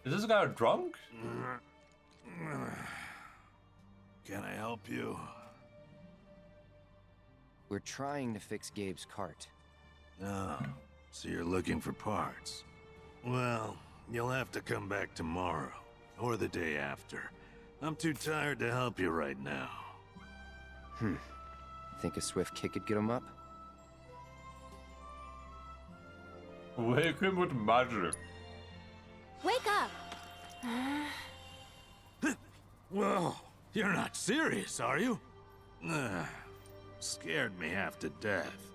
Is this guy drunk? Can I help you? We're trying to fix Gabe's cart. Oh, so you're looking for parts. Well, you'll have to come back tomorrow, or the day after. I'm too tired to help you right now. Think a swift kick could get him up? Wake him with magic. Wake up! Whoa, you're not serious, are you? Scared me half to death.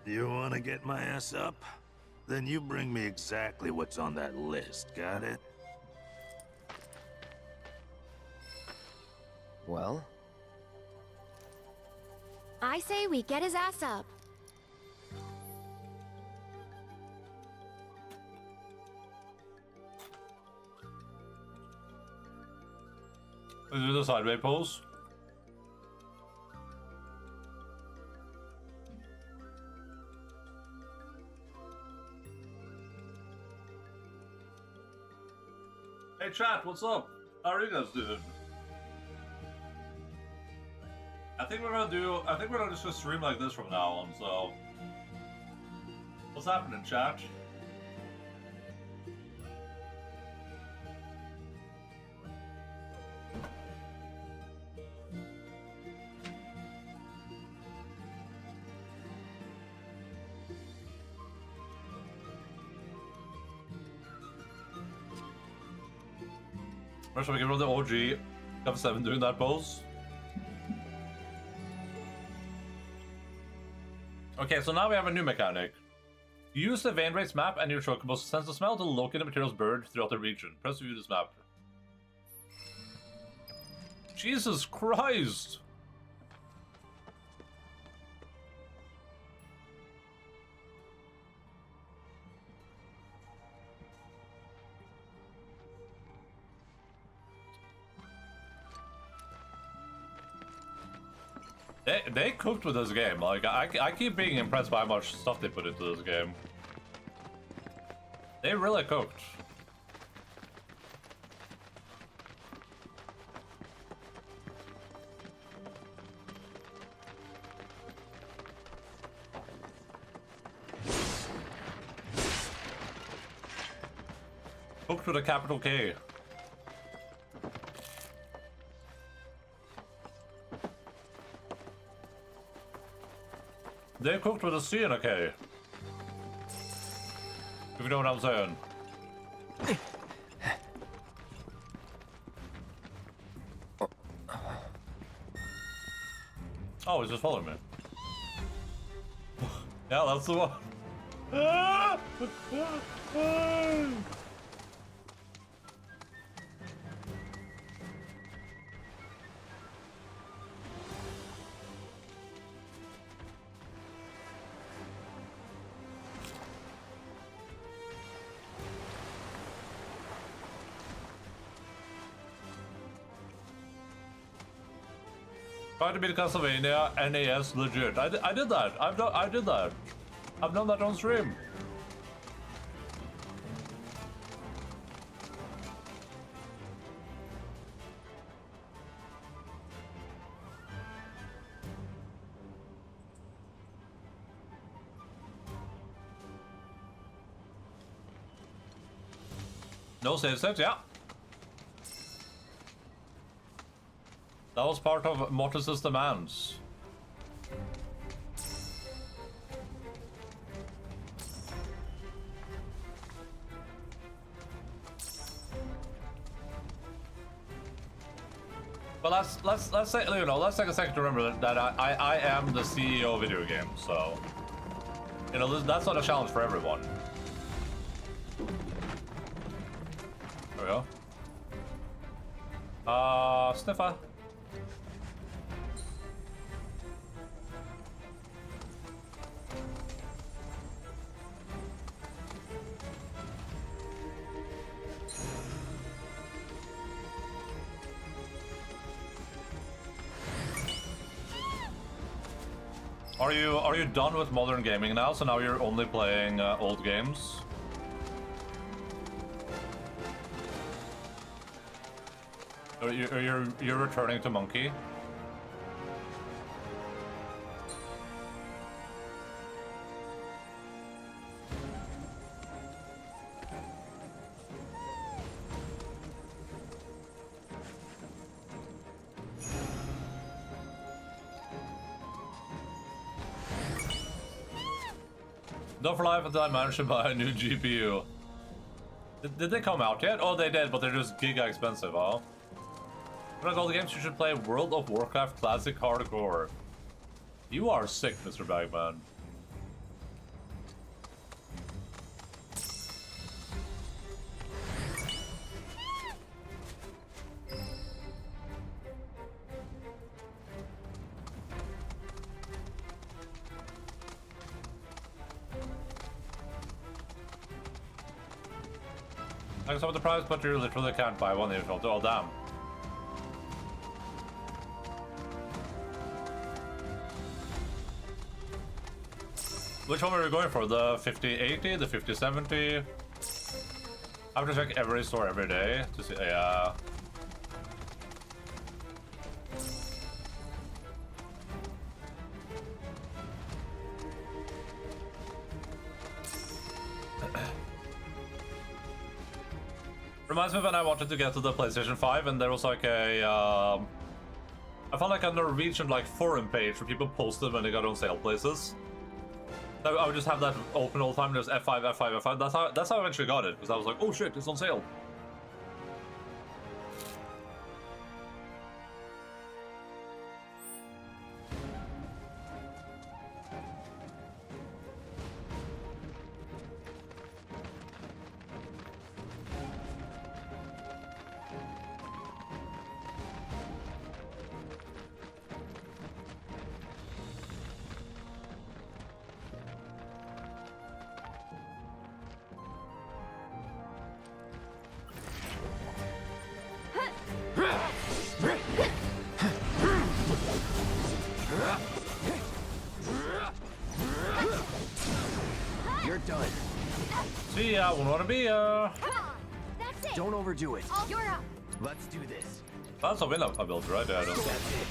You want to get my ass up? Then you bring me exactly what's on that list, got it? Well? I say we get his ass up. Is it a sideway pose? Hey chat, what's up? How are you guys doing? I think we're gonna just stream like this from now on, so what's happening, chat? Or should we get rid of the OG F7 doing that pose? Okay, so now we have a new mechanic. Use the vein race map and your chocobos to sense the smell to locate the materials buried throughout the region. Press view this map. Jesus Christ! They cooked with this game. Like I keep being impressed by how much stuff they put into this game. They really cooked. Cooked with a capital K. They cooked with a C and a K. If you know what I'm saying. Oh, he's just following me. Yeah, that's the one. Trying to beat Castlevania NES legit. I did that. I did that. I've done that on stream. No save set, yeah. That was part of Mortis's demands. But let's say, you know, let's take a second to remember that I am the CEO of video games, so you know that's not a challenge for everyone. There we go. Sniffer. Are you done with modern gaming now? So now you're only playing old games? Or you're returning to Monkey? Not for life until I managed to buy a new GPU. Did they come out yet? Oh, they did, but they're just giga expensive, huh? Like all the games, you should play World of Warcraft Classic Hardcore. You are sick, Mr. Bagman. I guess I'm the price, but you literally can't buy one if you want to. Oh, damn. Which one were we going for? The 5080, the 5070? I have to check every store every day to see. Yeah. Reminds me of when I wanted to get to the PlayStation 5 and there was like a I found like a Norwegian like forum page where people posted when they got on sale places. I would just have that open all the time. There's F5, F5, F5. That's how I eventually got it, because I was like, oh shit, it's on sale. You're done. See ya, won't wanna be ya. Come on. That's it. Don't overdo it. Oh, you're up. Let's do this. That's a win up I built right there. That's it.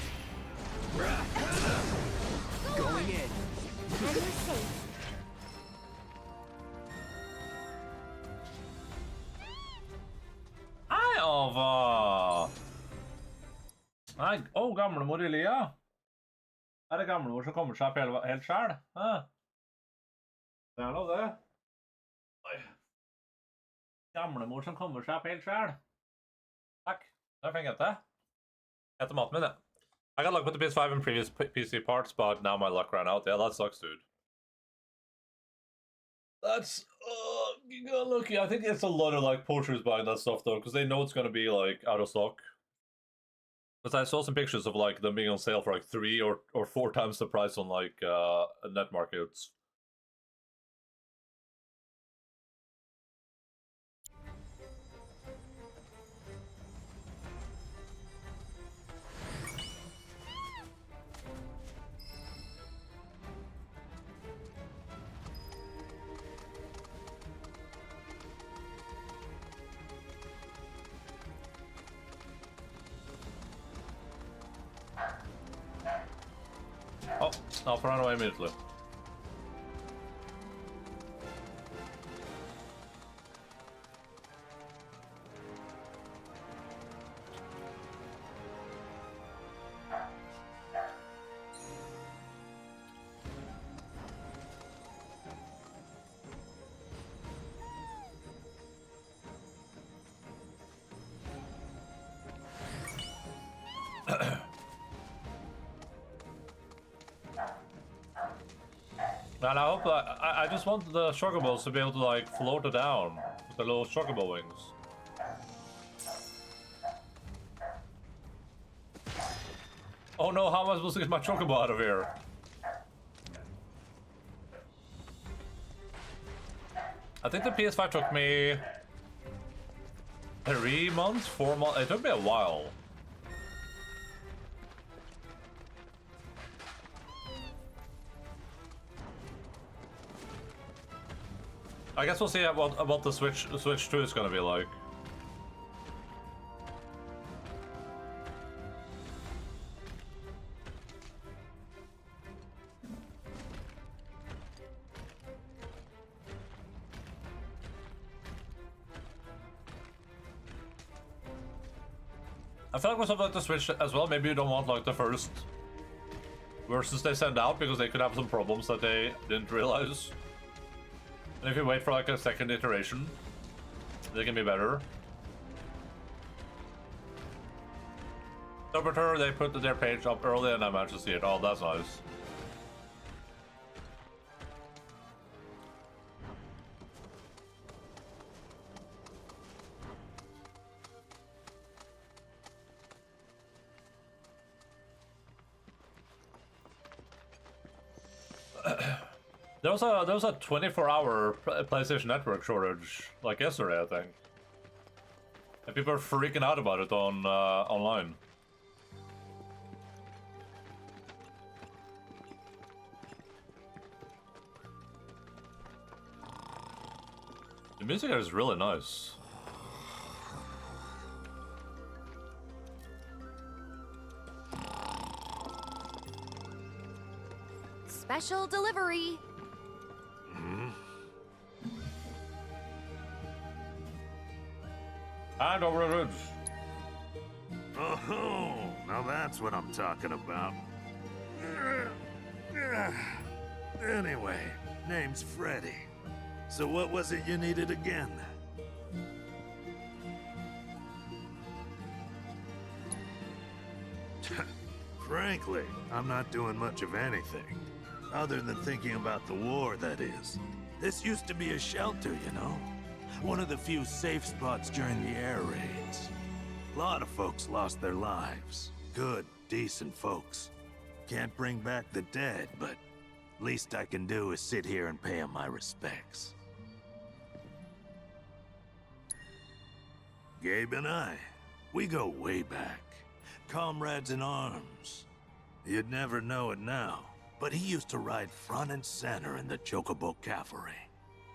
Going in. And you're safe. Hei, Ava. Nei, gamlemor Elia. Er det gamlemor som kommer seg opp helt selv? Det er noe det. Oi. Gamlemor som kommer seg opp helt selv. Takk. Der fikk jeg det. Etter maten min, ja. I got luck with the PS5 and previous PC parts, but now my luck ran out. Yeah, that sucks, dude. That's lucky. I think it's a lot of like poachers buying that stuff though, because they know it's gonna be like out of stock. Because I saw some pictures of like them being on sale for like 3 or 4 times the price on like net markets. Oh, I'll run away immediately. And I hope I just want the chocobos to be able to like float it down with the little chocobo wings. Oh no, how am I supposed to get my chocobo out of here? I think the PS5 took me 3 months, 4 months. It took me a while. I guess we'll see what the Switch 2 is gonna be like. I feel like with something like the Switch as well, maybe you don't want like the first versions they send out because they could have some problems that they didn't realize. And if you wait for like a second iteration, they can be better. Arbiter, they put their page up early and I managed to see it. Oh, that's nice. There was a 24-hour PlayStation Network shortage like yesterday, I think, and people are freaking out about it on online. The music here is really nice. Special delivery. And over the ridge. Oh, now that's what I'm talking about. Anyway, name's Freddy. So what was it you needed again? Frankly, I'm not doing much of anything. Other than thinking about the war, that is. This used to be a shelter, you know? One of the few safe spots during the air raids. A lot of folks lost their lives. Good, decent folks. Can't bring back the dead, but least I can do is sit here and pay them my respects. Gabe and I, we go way back. Comrades in arms. You'd never know it now, but he used to ride front and center in the Chocobo Cavalry.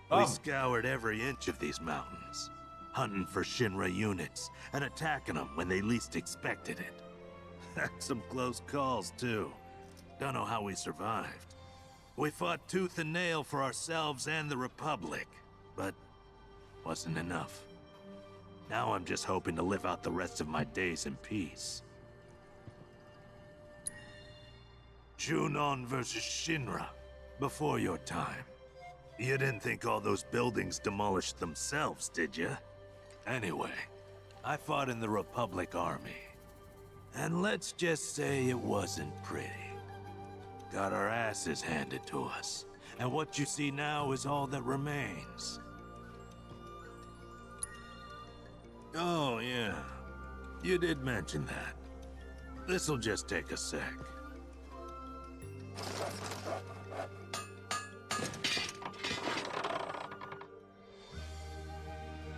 We scoured every inch of these mountains, hunting for Shinra units and attacking them when they least expected it. Some close calls, too. Don't know how we survived. We fought tooth and nail for ourselves and the Republic, but wasn't enough. Now I'm just hoping to live out the rest of my days in peace. Junon versus Shinra, before your time. You didn't think all those buildings demolished themselves, did you? Anyway, I fought in the Republic Army. And let's just say it wasn't pretty. Got our asses handed to us. And what you see now is all that remains. Oh, yeah. You did mention that. This'll just take a sec.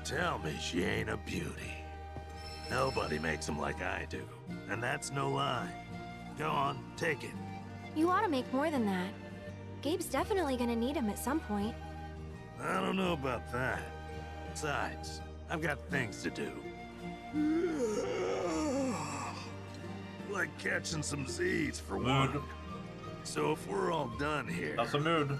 Tell me she ain't a beauty. Nobody makes them like I do. And that's no lie. Go on, take it. You ought to make more than that. Gabe's definitely gonna need him at some point. I don't know about that. Besides, I've got things to do. Like catching some Z's for one. Mood. So if we're all done here... That's a mood.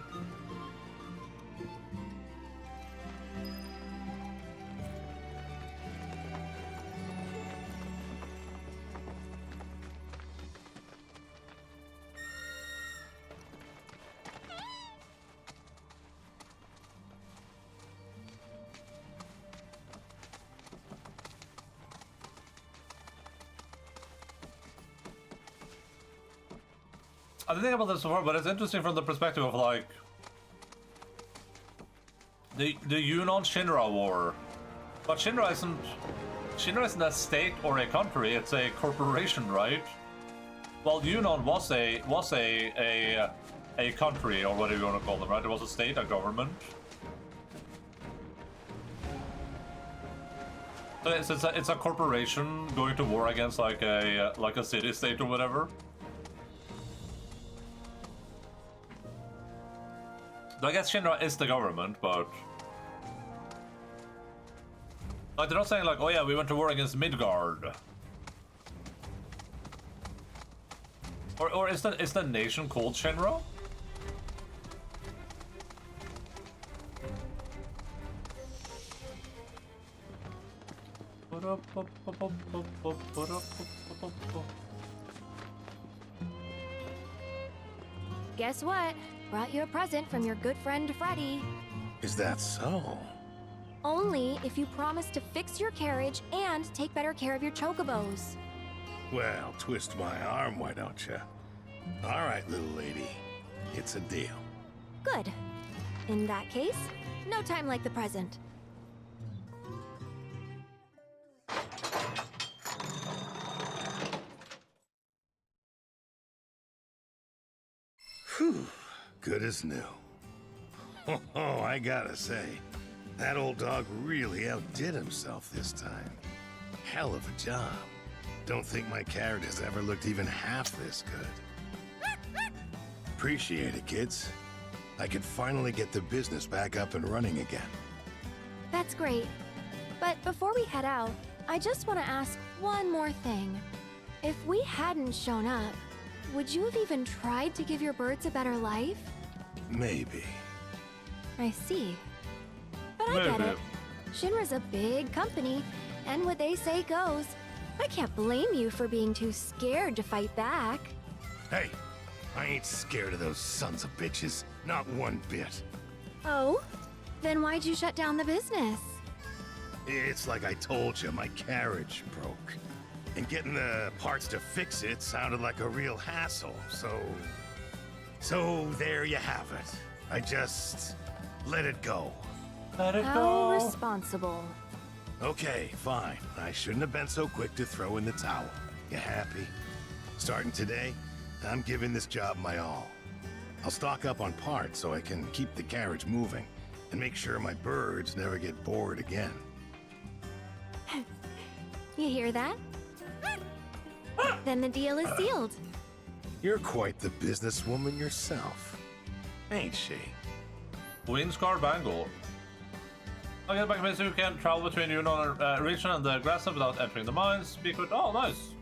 I didn't think about this before, but it's interesting from the perspective of like the Yunnan Shinra war. But Shinra isn't a state or a country; it's a corporation, right? Well, Yunnan was a country, or whatever you want to call them, right? It was a state, a government. So it's a corporation going to war against like a city state or whatever. I guess Shinra is the government, but Like, they're not saying like, oh yeah, we went to war against Midgard. Or is the nation called Shinra? Guess what? Brought you a present from your good friend Freddy. Is that so? Only if you promise to fix your carriage and take better care of your chocobos. Well, twist my arm, why don't you? All right, little lady. It's a deal. Good. In that case, no time like the present. Whew, good as new. Oh, I gotta say, that old dog really outdid himself this time. Hell of a job. Don't think my carrot has ever looked even half this good. Appreciate it, kids. I could finally get the business back up and running again. That's great. But before we head out, I just want to ask one more thing. If we hadn't shown up, would you have even tried to give your birds a better life? Maybe. I see. But I get it. Shinra's a big company, and what they say goes. I can't blame you for being too scared to fight back. Hey, I ain't scared of those sons of bitches. Not one bit. Oh? Then why'd you shut down the business? It's like I told you, my carriage broke. And getting the parts to fix it sounded like a real hassle, So there you have it. I just let it go. Let it How go. responsible. Okay, fine. I shouldn't have been so quick to throw in the towel. You happy? Starting today, I'm giving this job my all. I'll stock up on parts so I can keep the carriage moving and make sure my birds never get bored again. You hear that? Then the deal is sealed. You're quite the businesswoman yourself, ain't she? Windscar Bangle. Okay, back in so you can travel between your region and the grassland without entering the mines. Speak with. Oh, nice.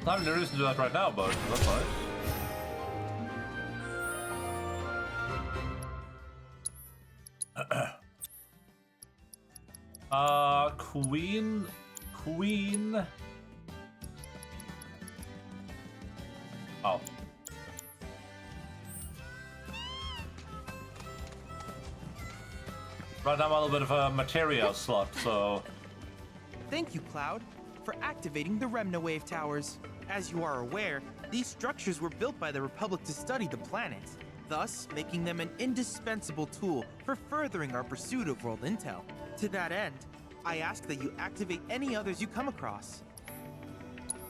I don't have any reason to do that right now, but that's nice. Queen. Oh. Right now I'm a little bit of a materia slut, so... Thank you, Cloud, for activating the Remna Wave Towers. As you are aware, these structures were built by the Republic to study the planet, thus making them an indispensable tool for furthering our pursuit of world intel. To that end, I ask that you activate any others you come across.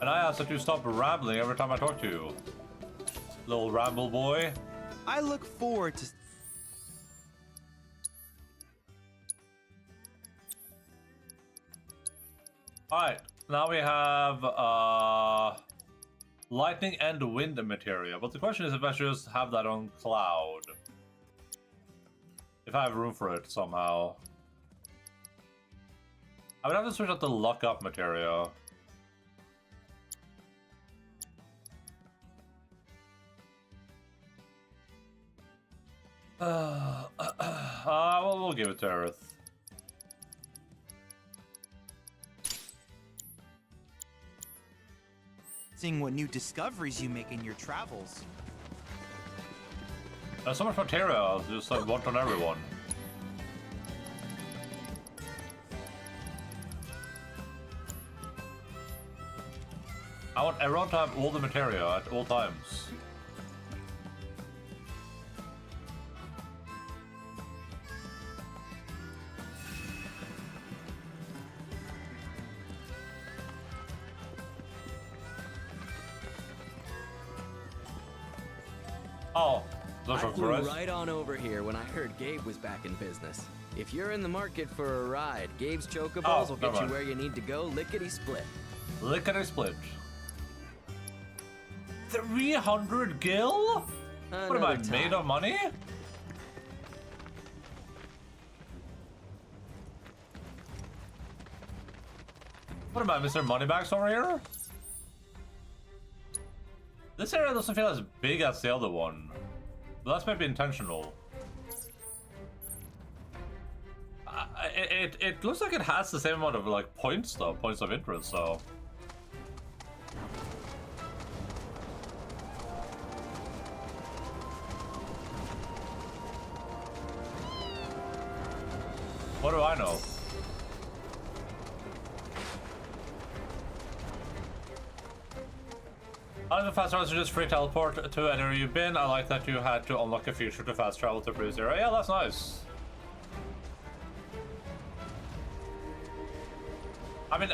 And I ask that you stop rambling every time I talk to you. Little ramble boy. I look forward to... Alright, now we have lightning and wind materia, but the question is if I should just have that on cloud. If I have room for it somehow. I would have to switch out the luck up materia. Well, we'll give it to Earth. Seeing what new discoveries you make in your travels. There's so much materia, just like want on everyone. I want everyone to have all the materia at all times. Oh, those I are flew right. right on over here when I heard Gabe was back in business. If you're in the market for a ride, Gabe's Chocobos will get never you mind. where you need to go, lickety-split. Lickety split. 300 gil? What am I, Another made time. of money? What about Mr. Moneybags over here? This area doesn't feel as big as the other one. But that's maybe intentional. It looks like it has the same amount of like points though, points of interest, so. What do I know? I like the fast travels are just free teleport to anywhere you've been. I like that you had to unlock a feature to fast travel to previous area. Yeah, that's nice. I mean,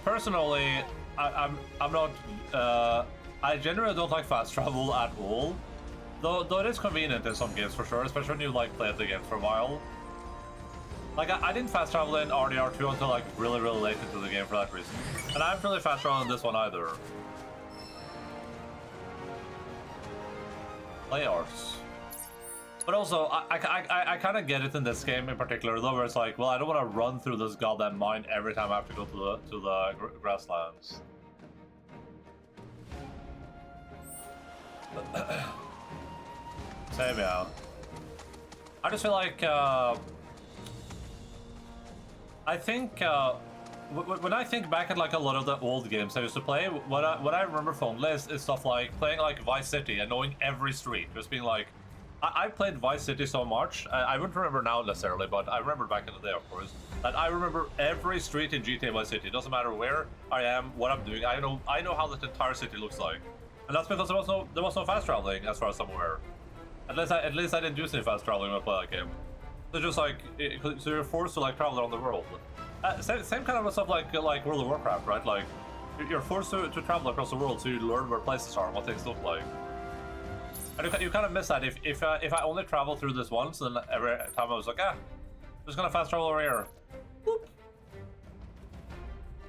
personally, I'm not. I generally don't like fast travel at all. Though it is convenient in some games for sure, especially when you like play the game for a while. Like I didn't fast travel in RDR2 until like really late into the game for that reason, and I haven't really fast traveled in this one either. Play arts. But also, I kind of get it in this game in particular, though, where it's like, well, I don't want to run through this goddamn mine every time I have to go to the grasslands. Same, yeah. I just feel like, I think, when I think back at like a lot of the old games I used to play, what I remember fondly is stuff like playing like Vice City and knowing every street, just being like, I played Vice City so much, I wouldn't remember now necessarily, but I remember back in the day, of course, that I remember every street in GTA Vice City. It doesn't matter where I am, what I'm doing, I know how the entire city looks like. And that's because there was no fast traveling, as far as I'm aware. At least I didn't do any fast traveling when I played that game. So just like, so you're forced to like travel around the world. Same kind of stuff like World of Warcraft, right? Like, you're forced to travel across the world so you learn where places are and what things look like. And you kind of miss that if I only travel through this once, then every time I was like, I'm just gonna fast travel over here. Boop.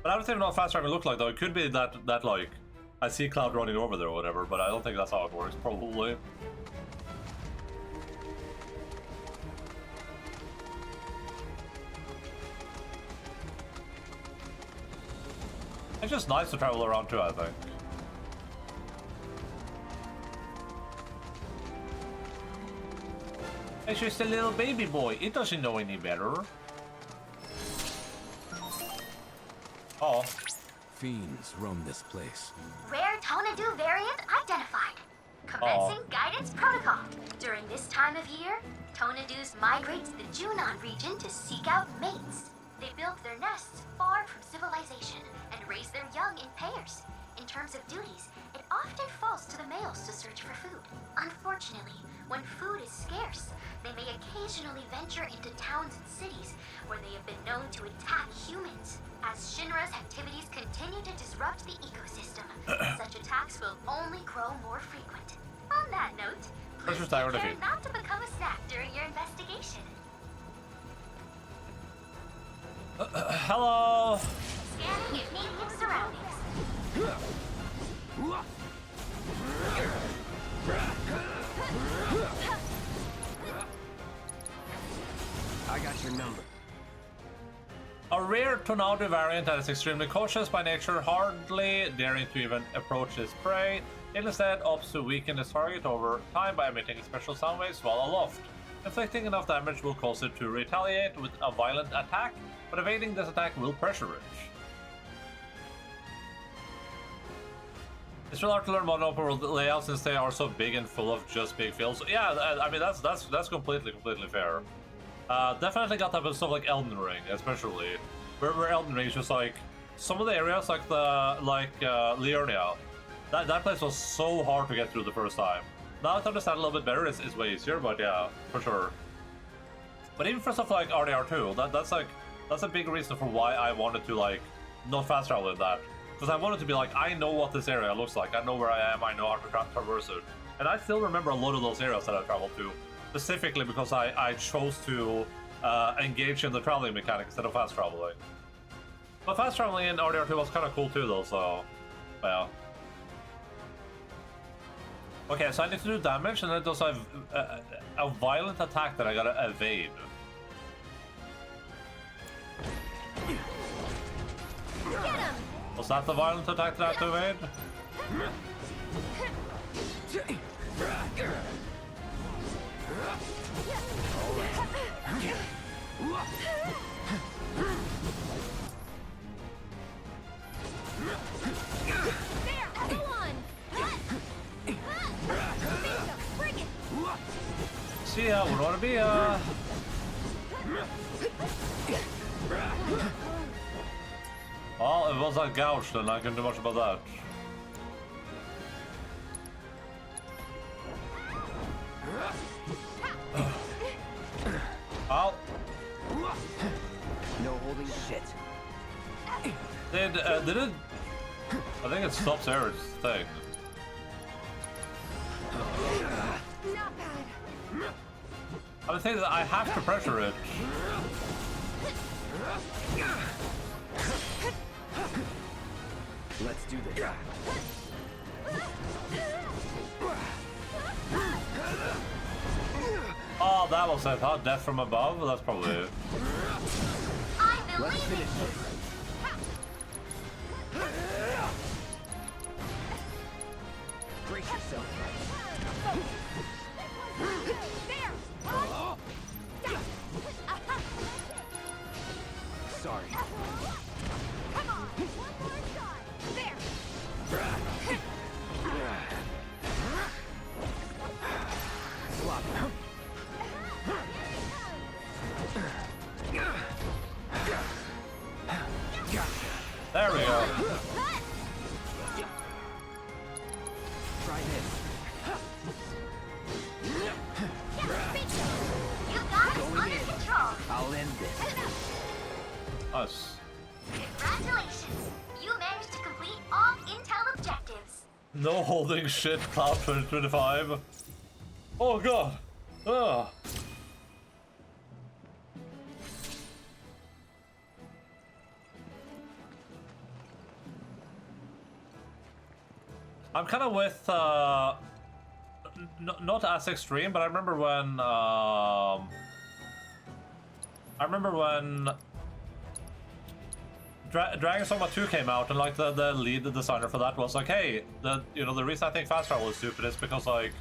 But I don't even know what fast travel looks like though. It could be that like I see Cloud running over there or whatever, but I don't think that's how it works. Probably. It's just nice to travel around too, I think. It's just a little baby boy. It doesn't know any better. Oh. Fiends roam this place. Rare Tonadu variant identified. Commencing guidance protocol. During this time of year, Tonadus migrate to the Junon region to seek out mates. They build their nests far from civilization and raise their young in pairs. In terms of duties, it often falls to the males to search for food. Unfortunately, when food is scarce, they may occasionally venture into towns and cities where they have been known to attack humans. As Shinra's activities continue to disrupt the ecosystem, such attacks will only grow more frequent. On that note, please take care not to become a snack during your investigation. Hello! Scanning immediate surroundings. I got your number. A rare Tonadu variant that is extremely cautious by nature, hardly daring to even approach its prey. It instead opts to weaken its target over time by emitting special sound waves while aloft. Inflicting enough damage will cause it to retaliate with a violent attack, but evading this attack will pressure it. It's really hard to learn about open world layouts since they are so big and full of just big fields. Yeah, I mean that's completely fair. Definitely got that with stuff like Elden Ring, especially where Elden Ring is just like some of the areas like Liurnia. That place was so hard to get through the first time. Now to understand a little bit better, it's way easier, but yeah, for sure. But even for stuff like RDR2, that's a big reason for why I wanted to like not fast travel in that. Because I wanted to be like, I know what this area looks like, I know where I am, I know how to traverse it. And I still remember a lot of those areas that I traveled to, specifically because I chose to engage in the traveling mechanic instead of fast traveling. But fast traveling in RDR2 was kind of cool too though, so yeah. Okay, so I need to do damage, and then it does have a violent attack that I gotta evade. Was that the violent attack that I have to evade? See ya, would wanna be Well, it was like gouged, and I couldn't do much about that. Ow. No holding shit. Did it? I think it stops Eric's thing. Not bad. I think that I have to pressure it. Let's do this. Oh, that was it, huh? Death from above? That's probably it. Let's finish this. Brace yourself. Sorry. Come on, one more shot. There. Swap. There we go. Try this. You got it under control. I'll end this. Us. Congratulations. You managed to complete all intel objectives. No holding shit, Cloud 2025. Oh god. Ugh. I'm kind of with, not as extreme, but I remember when, Dragon's Dogma 2 came out, and like the lead designer for that was like, hey, the reason I think fast travel is stupid is because like,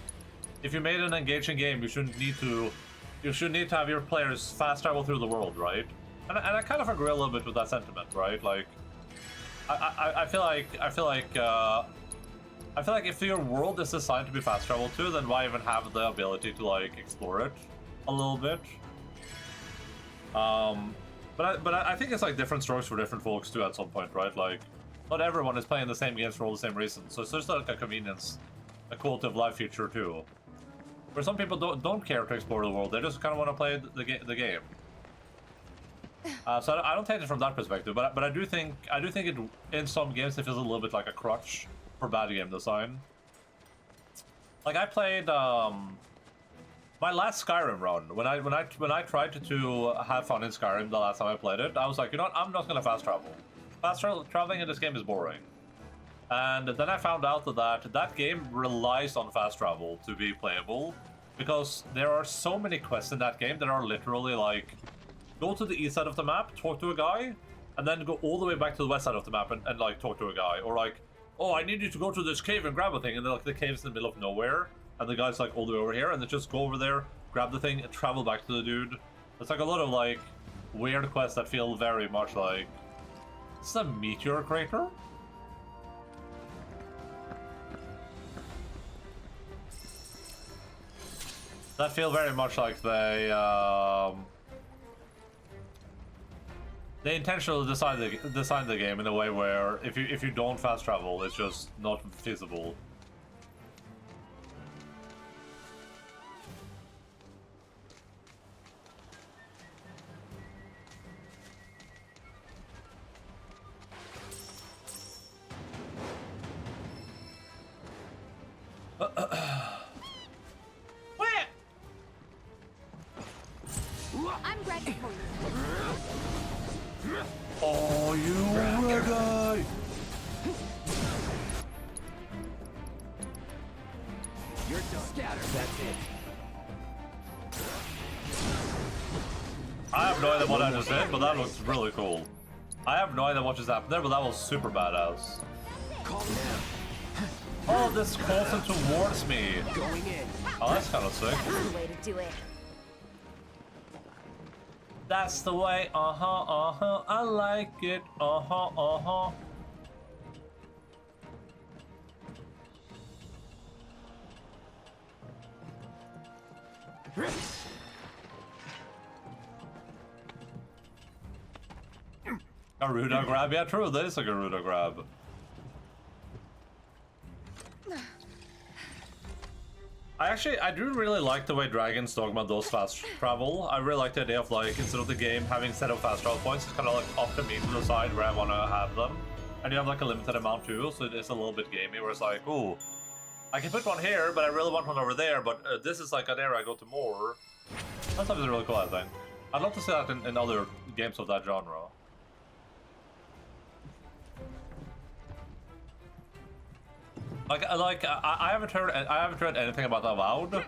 if you made an engaging game, you shouldn't need to have your players fast travel through the world, right? And I kind of agree a little bit with that sentiment, right? Like, I feel like if your world is designed to be fast travel to, then why even have the ability to like explore it a little bit? But I think it's like different strokes for different folks too at some point, right? Like, not everyone is playing the same games for all the same reasons. So it's just like a convenience, a quality of life feature too. Where some people don't care to explore the world; they just kind of want to play the game. So I don't take it from that perspective, but I do think it in some games it feels a little bit like a crutch for bad game design. Like I played my last Skyrim run when I tried to have fun in Skyrim the last time I played it. I was like, you know what? I'm not gonna fast travel. Traveling in this game is boring. And then I found out that game relies on fast travel to be playable, because there are so many quests in that game that are literally like, go to the east side of the map, talk to a guy, and then go all the way back to the west side of the map and like talk to a guy. Or like, oh, I need you to go to this cave and grab a thing, and then like the cave's in the middle of nowhere, and the guy's like all the way over here, and then just go over there, grab the thing, and travel back to the dude. It's like a lot of like weird quests that feel very much like, it's a meteor crater? That feel very much like they intentionally designed the game in a way where if you don't fast travel, it's just not feasible. I'm ready for you. Oh, you ready? You're done. Scatter. That's it. I have no idea what I just did, but that looks really cool. I have no idea what just happened there, but that was super badass. Calm down. Oh, this calls him towards me. Going in. Oh, that's kind of sick. That's the way to do it. That's the way, I like it, Garuda grab, yeah true, that is a Garuda grab. I do really like the way Dragon's Dogma does fast travel. I really like the idea of like, instead of the game having set of fast travel points, it's kind of like up to me to decide where I want to have them. And you have like a limited amount too, so it's a little bit gamey where it's like, ooh, I can put one here, but I really want one over there, but this is like an area I go to more. That stuff is really cool, I think. I'd love to see that in other games of that genre. I haven't heard anything about Avowed, but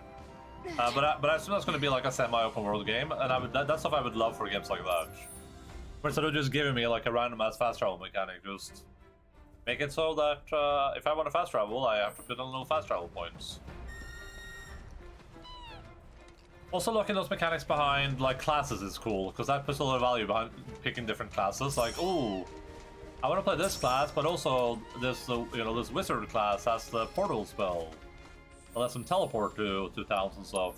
I assume that's going to be like a semi-open world game, and that's stuff I would love for games like that. Where instead of just giving me like a random ass fast travel mechanic, just make it so that if I want to fast travel, I have to put in little fast travel points. Also, looking those mechanics behind like classes is cool, because that puts a lot of value behind picking different classes. Like, ooh, I want to play this class, but also this, this wizard class has the portal spell. It lets them teleport to towns and stuff.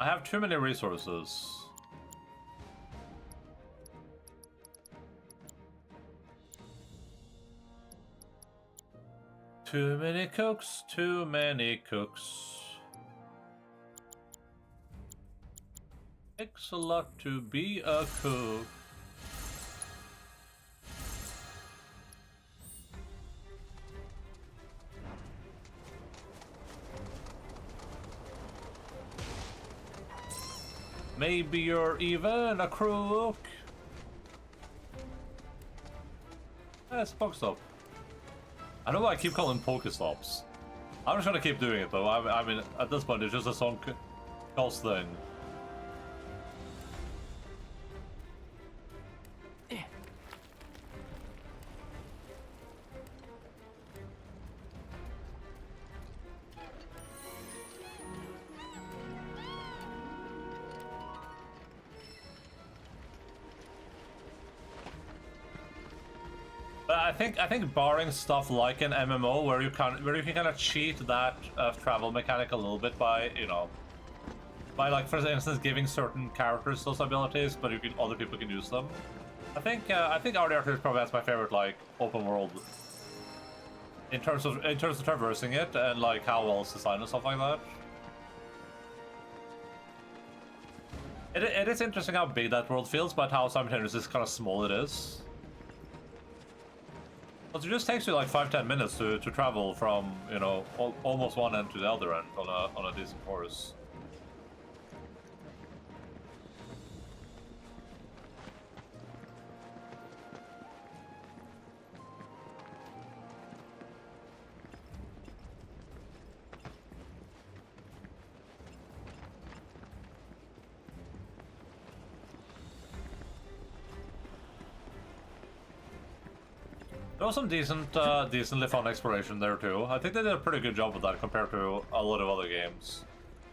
I have too many resources. Too many cooks, too many cooks. Takes a lot to be a cook. Maybe you're even a crook. It's Pokestop. I know why I keep calling Pokestops. I'm just gonna keep doing it though. I mean, at this point, it's just a song cost thing. I think barring stuff like an MMO where you can kind of cheat that travel mechanic a little bit by by like for instance giving certain characters those abilities, but other people can use them. I think RDR2 is probably my favorite like open world in terms of traversing it and like how well it's designed and stuff like that. It is interesting how big that world feels, but how simultaneously kind of small it is. But it just takes you like 5-10 minutes to travel from, almost one end to the other end on a decent horse. There was some decently fun exploration there too. I think they did a pretty good job with that compared to a lot of other games.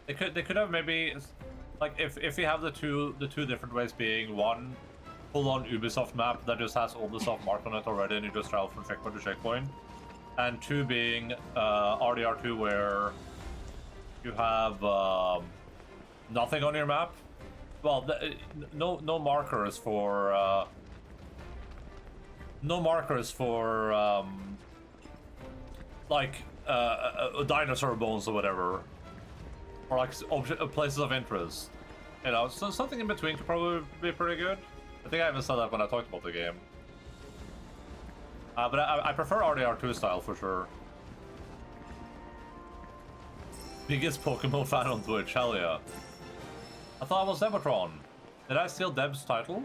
They could have maybe, like if you have the two different ways being one full-on Ubisoft map that just has all the stuff marked on it already and you just travel from checkpoint to checkpoint, and two being RDR2 where you have nothing on your map. Well, no markers for. No markers for, like, dinosaur bones or whatever. Or, like, places of interest. So something in between could probably be pretty good. I think I even said that when I talked about the game. But I prefer RDR2 style for sure. Biggest Pokemon fan on Twitch, hell yeah. I thought I was Debatron. Did I steal Deb's title?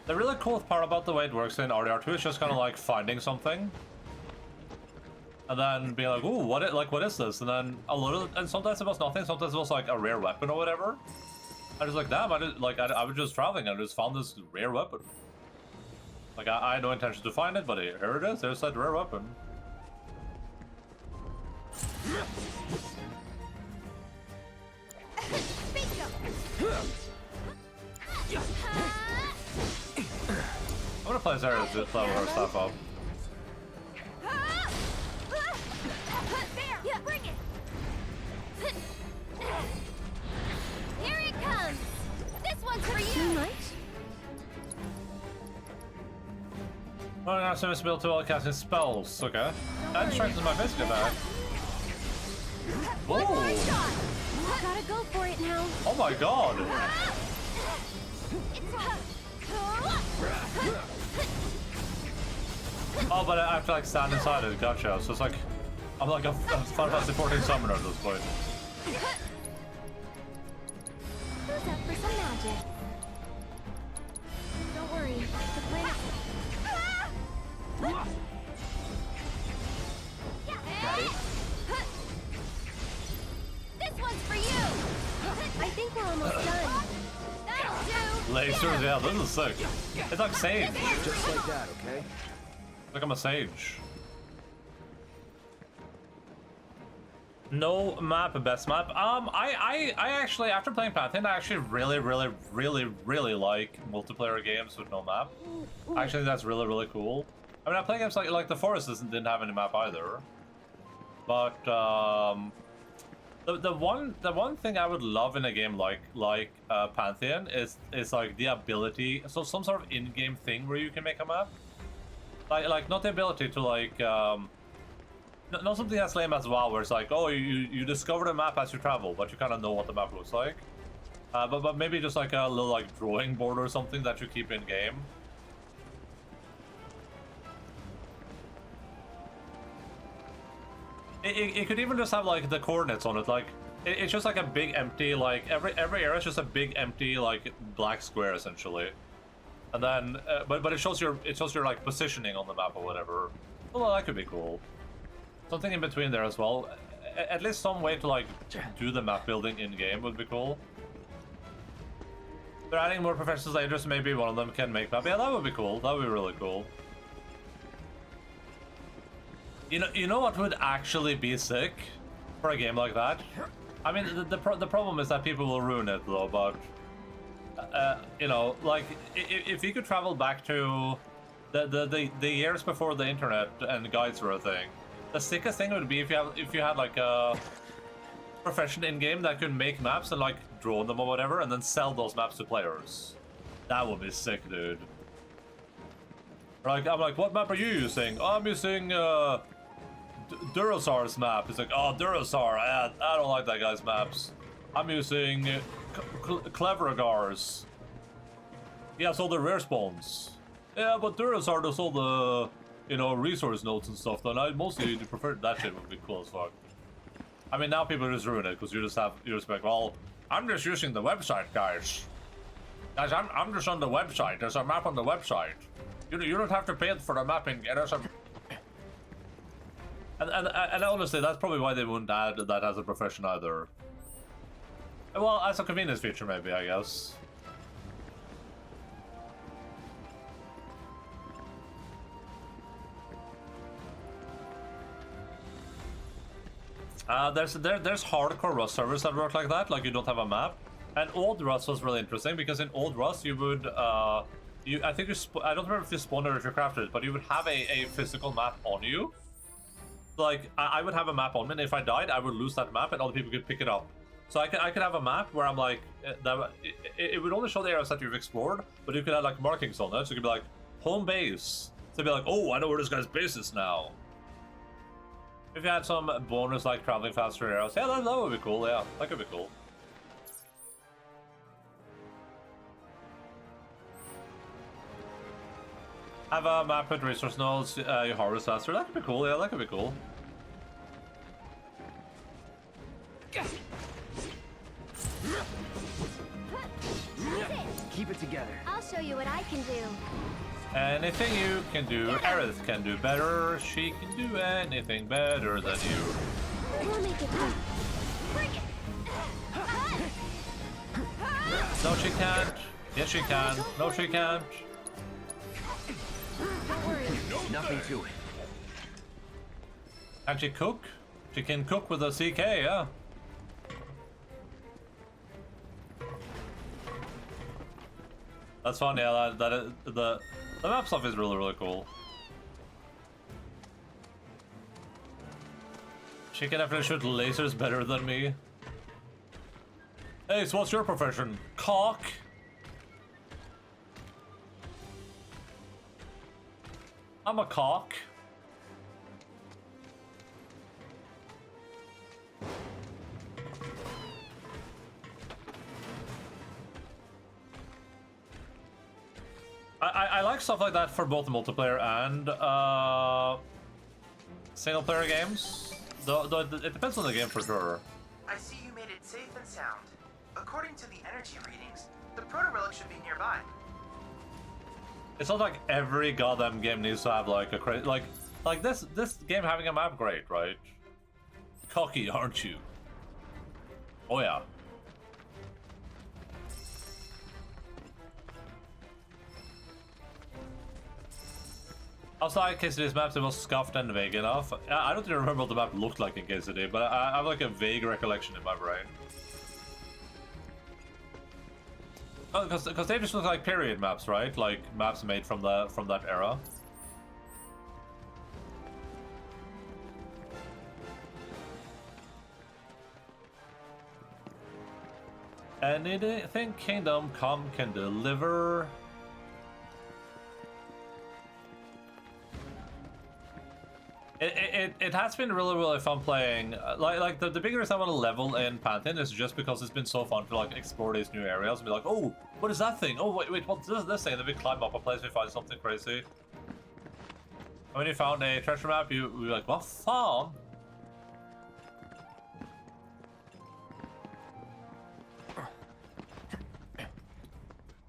The really cool part about the way it works in RDR2 is just kind of like finding something. And then being like, ooh, what is this? And then and sometimes it was nothing, sometimes it was like a rare weapon or whatever. I was like, damn, I was just traveling and I just found this rare weapon. Like, I had no intention to find it, but here it is, there's that rare weapon. I'm gonna play Zara to level her stuff up. There! Yeah, bring it! Here it comes! This one's for you! Too much? Oh, now service ability to all casting spells. Okay. That strengthens my physical attack. One more Oh! shot! Gotta go for it now. Oh my god! Oh, but I have to like stand inside it. Gotcha. So it's like I'm like a Final Fantasy 14 summoner at this point. Who's up for some magic? Don't worry, the plan. Got it? This one's for you. I think we're almost done. That'll do. Lasers, yeah, this is sick. It's like Sage. Just like that, okay? Like I'm a Sage. No map, best map. I actually, after playing Pantheon, I actually really like multiplayer games with no map. I actually think that's really cool. I mean, I play games like The Forest didn't have any map either. But the one thing I would love in a game like Pantheon is like the ability, so some sort of in-game thing where you can make a map. Like not the ability to like not something as lame as WoW, where it's like, oh, you discover the map as you travel, but you kind of know what the map looks like. But maybe just like a little like drawing board or something that you keep in game. It could even just have like the coordinates on it, like it's just like a big empty, like every area is just a big empty like black square essentially, and then but it shows your like positioning on the map or whatever. Well, that could be cool. Something in between there as well. At least some way to like do the map building in game would be cool. They're adding more professional leaders, maybe one of them can make map. Yeah, that would be cool. That would be really cool. You know what would actually be sick for a game like that? I mean, the problem is that people will ruin it though, but you know, like if you could travel back to the years before the internet and guides were a thing, the sickest thing would be if you had like a profession in game that could make maps and like draw them or whatever, and then sell those maps to players. That would be sick, dude. Like I'm like, what map are you using? Oh, I'm using Durasar's map. It's like, oh, Durasar, I don't like that guy's maps. I'm using Cleveragar's. He has all the rare spawns. Yeah, but Durasar does all the, you know, resource nodes and stuff. Then I mostly prefer that shit would be cool as fuck. I mean, now people just ruin it because you just like, well, I'm just using the website, guys. Guys, I'm just on the website. There's a map on the website. You don't have to pay for the mapping. There's a... And honestly, that's probably why they wouldn't add that as a profession either. Well, as a convenience feature, maybe, I guess. There's hardcore Rust servers that work like that, like you don't have a map. And Old Rust was really interesting because in Old Rust you would I don't remember if you spawned or if you crafted it, but you would have a physical map on you. Like I would have a map on me, and if I died, I would lose that map, and other people could pick it up. So I could have a map where I'm like, it would only show the areas that you've explored, but you could have like markings on it. So you could be like home base. So you'd be like, oh, I know where this guy's base is now. If you had some bonus like traveling faster areas, yeah, that would be cool. Yeah, that could be cool. Have a map with resource nodes you harvest faster. That could be cool. Yeah, that could be cool. Keep it together. I'll show you what I can do. Anything you can do, Aerith can do better. She can do anything better than you. We'll make it quick. No, she can't. Yes, she can. No, she can't. Don't worry. Nothing to it. Can she cook? She can cook with a CK, yeah. That's fun, yeah. The map stuff is really cool. She can definitely shoot lasers better than me. Hey, so what's your profession? Cock? I'm a cock. I like stuff like that for both multiplayer and single player games. Though it depends on the game for sure. I see you made it safe and sound. According to the energy readings, the proto-relic should be nearby. It's not like every goddamn game needs to have like a crazy like this game having a map, great, right? Cocky, aren't you? Oh yeah. Outside KCD's maps, it was scuffed and vague enough. I don't even remember what the map looked like in KCD, but I have like a vague recollection in my brain. Oh, because they just look like period maps, right? Like maps made from that era. Anything Kingdom Come can deliver. It has been really fun playing. Like the bigger reason I want to level in Pantheon is just because it's been so fun to like explore these new areas and be like, oh, what is that thing? Oh wait, what's this thing? And then we climb up a place, we find something crazy. And when you found a treasure map, you're like, what fun?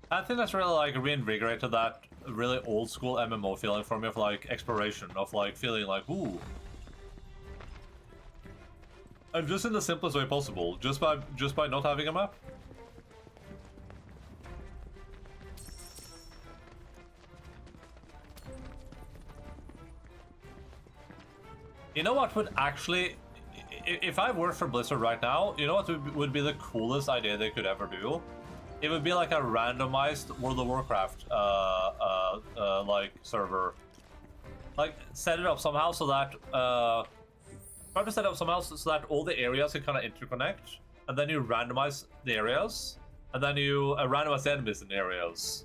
I think that's really like reinvigorated that really old school MMO feeling for me of like exploration, of like feeling like, ooh. And just in the simplest way possible, just by not having a map. You know what would actually, if I worked for Blizzard right now, you know what would be the coolest idea they could ever do? It would be like a randomized World of Warcraft like server. Like set it up somehow so that try to set it up somehow so that all the areas can kind of interconnect, and then you randomize the areas, and then you randomize the enemies in the areas.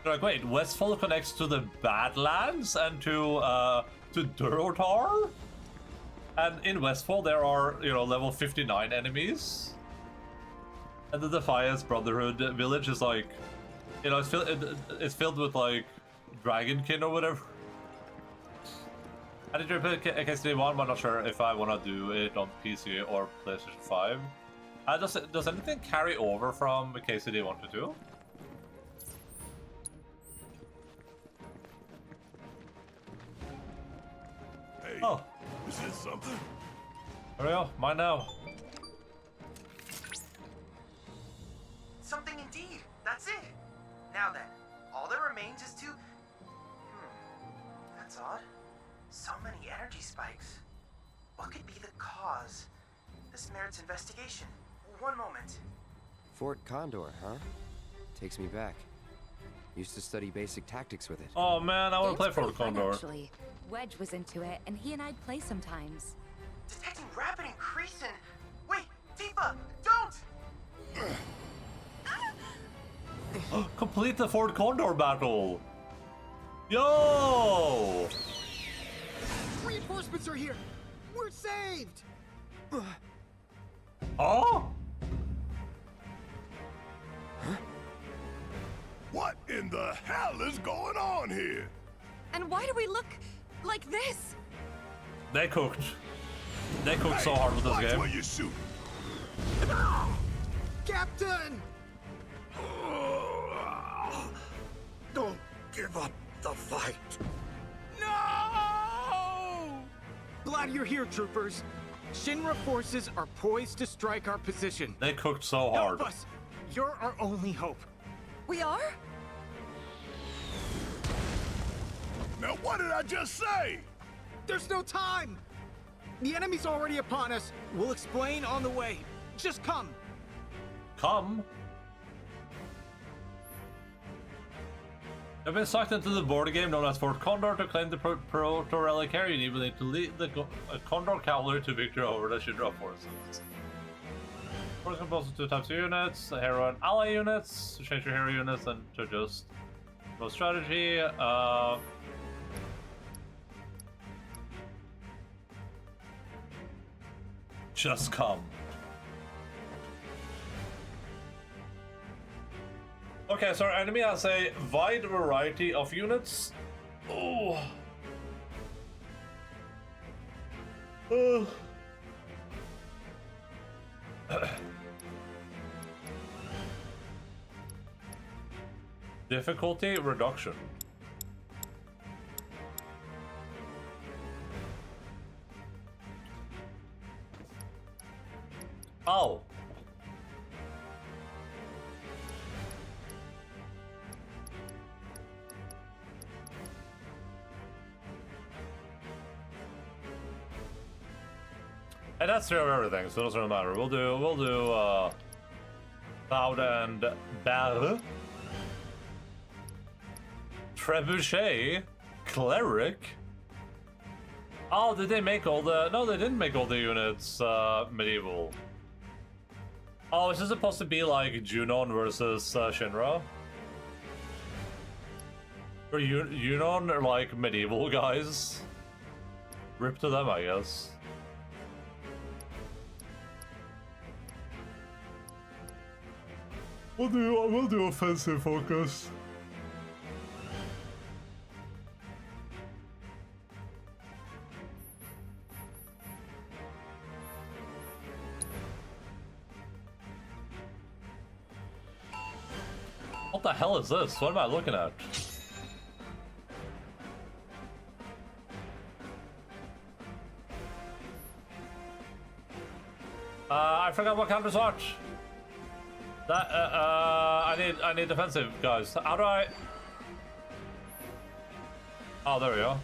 You're like, wait, Westfall connects to the Badlands and to Durotar? And in Westfall there are, you know, level 59 enemies. And the Defiance Brotherhood village is like, you know, it's filled with like Dragonkin or whatever. I did repeat KCD 1, but I'm not sure if I want to do it on PC or PlayStation 5. Does anything carry over from KCD 1 to 2? Hey, Oh. is this something? There we go, mine now. Something indeed. That's it. Now then, all that remains is to... That's odd. So many energy spikes. What could be the cause? This merits investigation. One moment. Fort Condor, huh? Takes me back. Used to study basic tactics with it. Oh man, I want to play Game's for pretty fun, Condor. actually. Wedge was into it, and he and I'd play sometimes. Detecting rapid increase in... Wait, Tifa, don't! Complete the Fort Condor battle! Yo! Reinforcements are here! We're saved! Oh? What in the hell is going on here? And why do we look like this? They cooked. They cooked so hard with this Watch game. where you shoot. Captain! Don't give up the fight. No! Glad you're here, troopers. Shinra forces are poised to strike our position. They cooked so hard. Help us! You're our only hope. We are? Now what did I just say? There's no time! The enemy's already upon us. We'll explain on the way. Just come. Come. You've been sucked into the board game known as Fort Condor to claim the Proto Relic here. You need to lead the Condor Cavalry to victory over the Shinra forces. Force composed of 2 types of units, hero and ally units. To change your hero units and to just go strategy. Just come. Okay, so our enemy has a wide variety of units. Oh. Difficulty reduction. Oh. And that's true of everything, so it doesn't really matter. We'll do Cloud and Barre. Trebuchet. Cleric. Oh, did they make all the... No, they didn't make all the units medieval. Oh, is this supposed to be like Junon versus Shinra? Or Junon are like medieval guys? Rip to them, I guess. We'll do offensive focus. What the hell is this? What am I looking at? I forgot what counters watch. That I need defensive guys. How do I? Oh, there we go.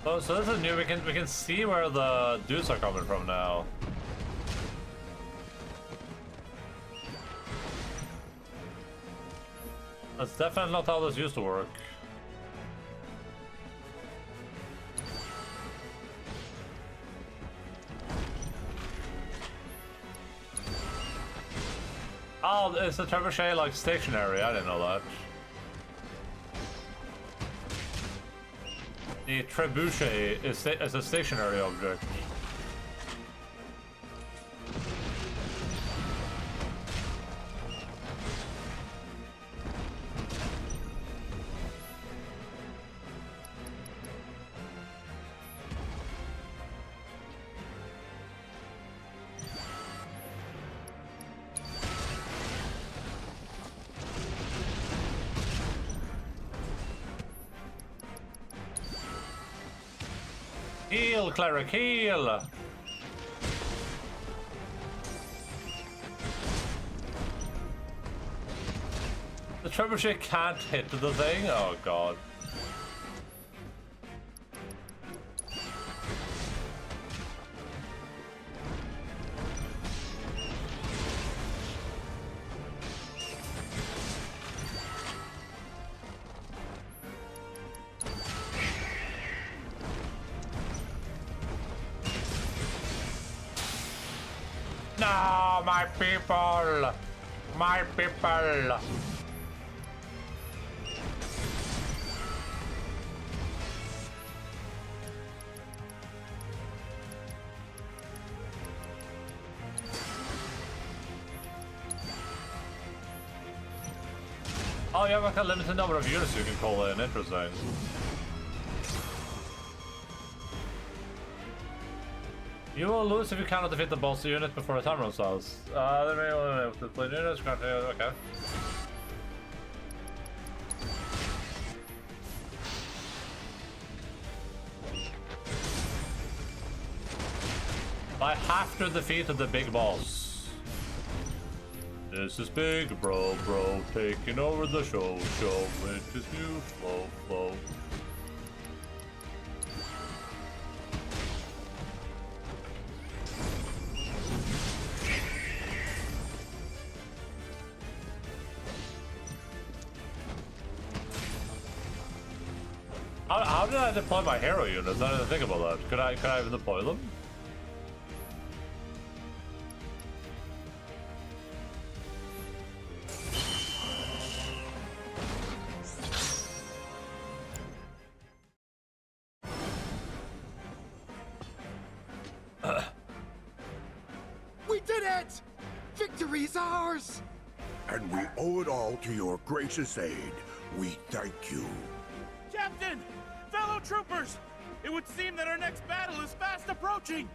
Oh, so this is new. We can see where the dudes are coming from now. That's definitely not how this used to work. Oh, is the trebuchet like stationary? I didn't know that. The trebuchet is a stationary object. Heal, cleric, heal! The trebuchet can't hit the thing? Oh god. No, my people! My people! Oh, you have like a limited number of units you can call in. Interesting. You will lose if you cannot defeat the boss unit before the time runs out. The play units. Okay. I have to defeat the big boss. This is big bro, taking over the show with his new flow. How did I deploy my hero units? I didn't think about that. Could I even deploy them? We did it! Victory's ours! And we owe it all to your gracious aid. We thank you. Captain! Fellow troopers! It would seem that our next battle is fast approaching!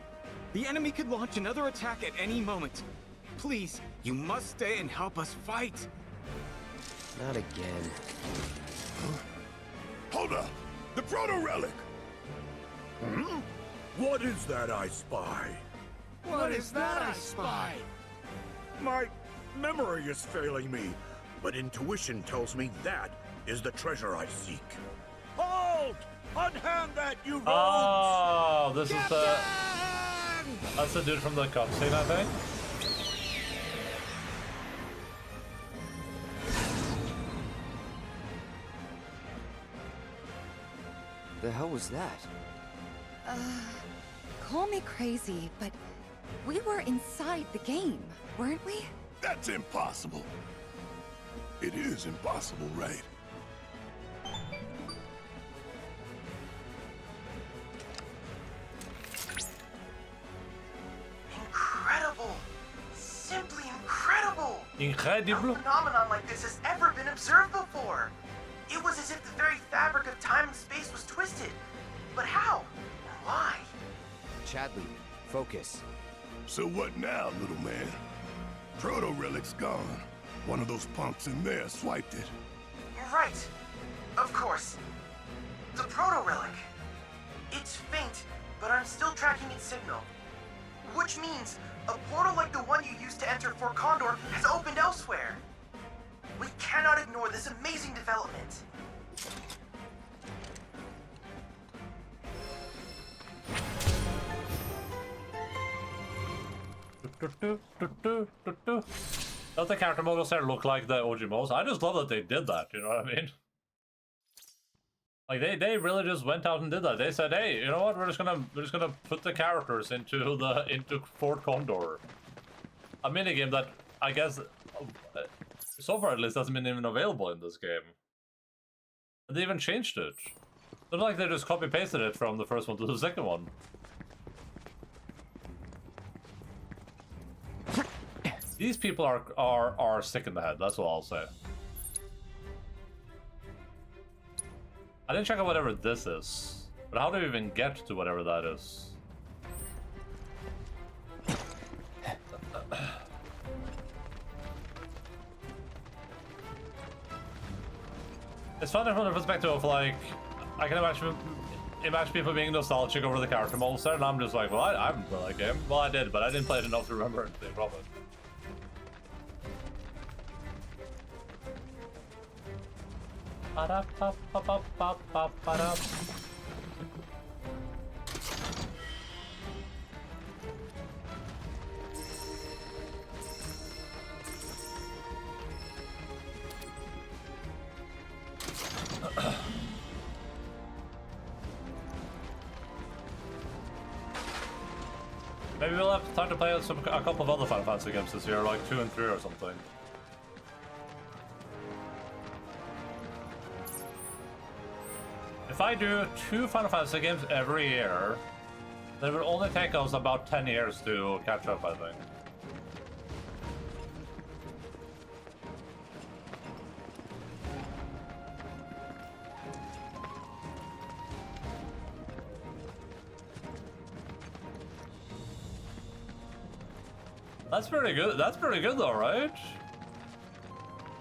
The enemy could launch another attack at any moment. Please, you must stay and help us fight. Not again. Hold up! The proto-relic! Hmm? What is that I spy? What is that I spy? My memory is failing me, but intuition tells me that is the treasure I seek. Hold! Unhand that, you rogues! Oh, this is the... That's the dude from the cutscene, I think. The hell was that? Call me crazy, but we were inside the game, weren't we? That's impossible. It is impossible, right? Incredible! Simply incredible! Incredible? No phenomenon like this has ever been observed before. It was as if the very fabric of time and space was twisted. But how? Why? Chadley, focus. So what now, little man? Proto-relic's gone. One of those punks in there swiped it. Right. Of course. The proto-relic. It's faint, but I'm still tracking its signal. Which means a portal like the one you used to enter Fort Condor has opened elsewhere. We cannot ignore this amazing development. Does the character models there look like the OG models? I just love that they did that, you know what I mean? Like they really just went out and did that. They said, hey, you know what, we're just gonna put the characters into Fort Condor. A minigame that I guess so far at least hasn't been even available in this game. And they even changed it. It's not like they just copy pasted it from the first one to the second one. These people are sick in the head, that's all I'll say. I didn't check out whatever this is, but how do we even get to whatever that is? It's funny from the perspective of like, I can imagine people being nostalgic over the character models there, and I'm just like, well, I haven't played that game. Well, I did, but I didn't play it enough to remember anything from it. Maybe we'll have time to play a couple of other Final Fantasy games this year, like 2 and 3 or something. If I do 2 Final Fantasy games every year, then it will only take us about 10 years to catch up, I think. That's pretty good. That's pretty good, though, right?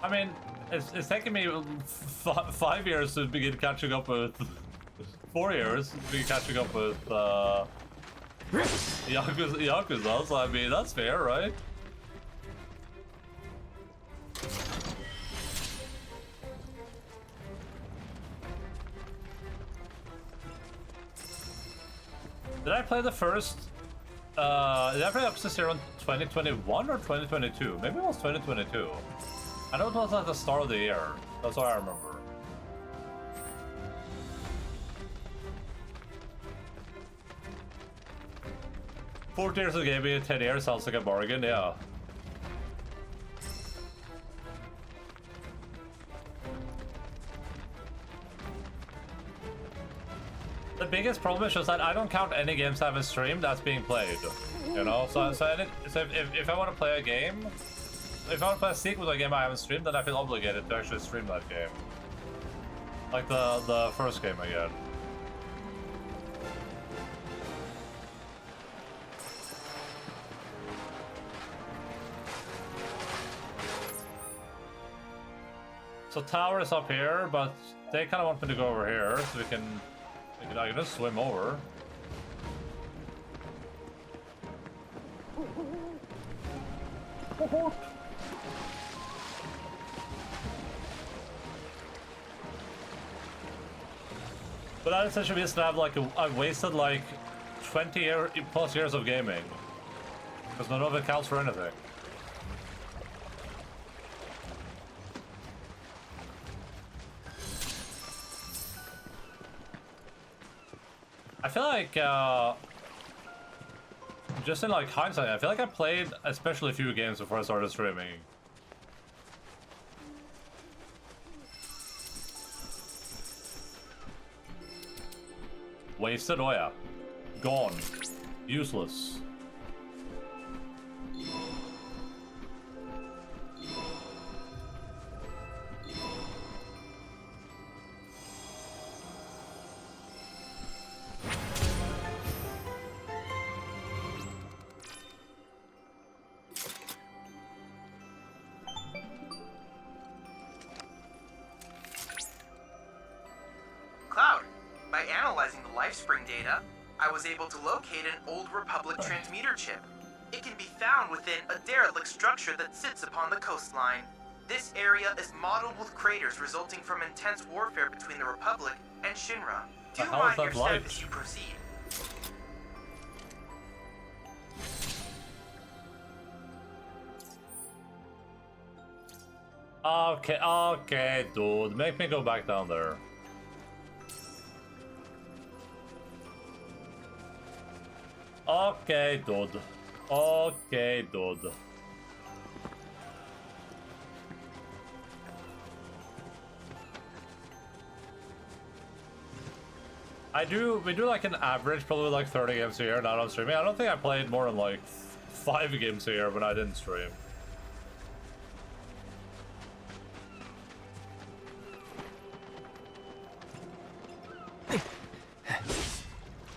I mean, it's taken me 5 years to begin catching up with. 4 years to begin catching up with Yakuza. So I mean, that's fair, right? Did I play the first? Did I play Up to Zero in 2021 or 2022? Maybe it was 2022. I know it was at the start of the year. That's what I remember. Four years of gaming, 10 years sounds like a bargain, yeah. The biggest problem is just that I don't count any games I haven't streamed that's being played. You know? So if I want to play a game, if I want to play a sequel to a game I haven't streamed, then I feel obligated to actually stream that game. Like the first game again. So tower is up here, but they kind of want me to go over here, so I can just swim over. But that essentially means that I've wasted like 20 plus years of gaming. Because none of it counts for anything. I feel like, just in like hindsight, I feel like I played especially a few games before I started streaming. Wasted? Oh yeah. Gone. Useless. Cloud, by analyzing the LifeSpring data, I was able to locate an old Republic transmitter chip. It can be found within a derelict structure that sits upon the coastline. This area is modeled with craters resulting from intense warfare between the Republic and Shinra. Do you mind your step as you proceed? Okay, dude. Make me go back down there. Okay, dude. Okay, dude. We do like an average, probably like 30 games a year, not on streaming. I don't think I played more than like 5 games a year when I didn't stream.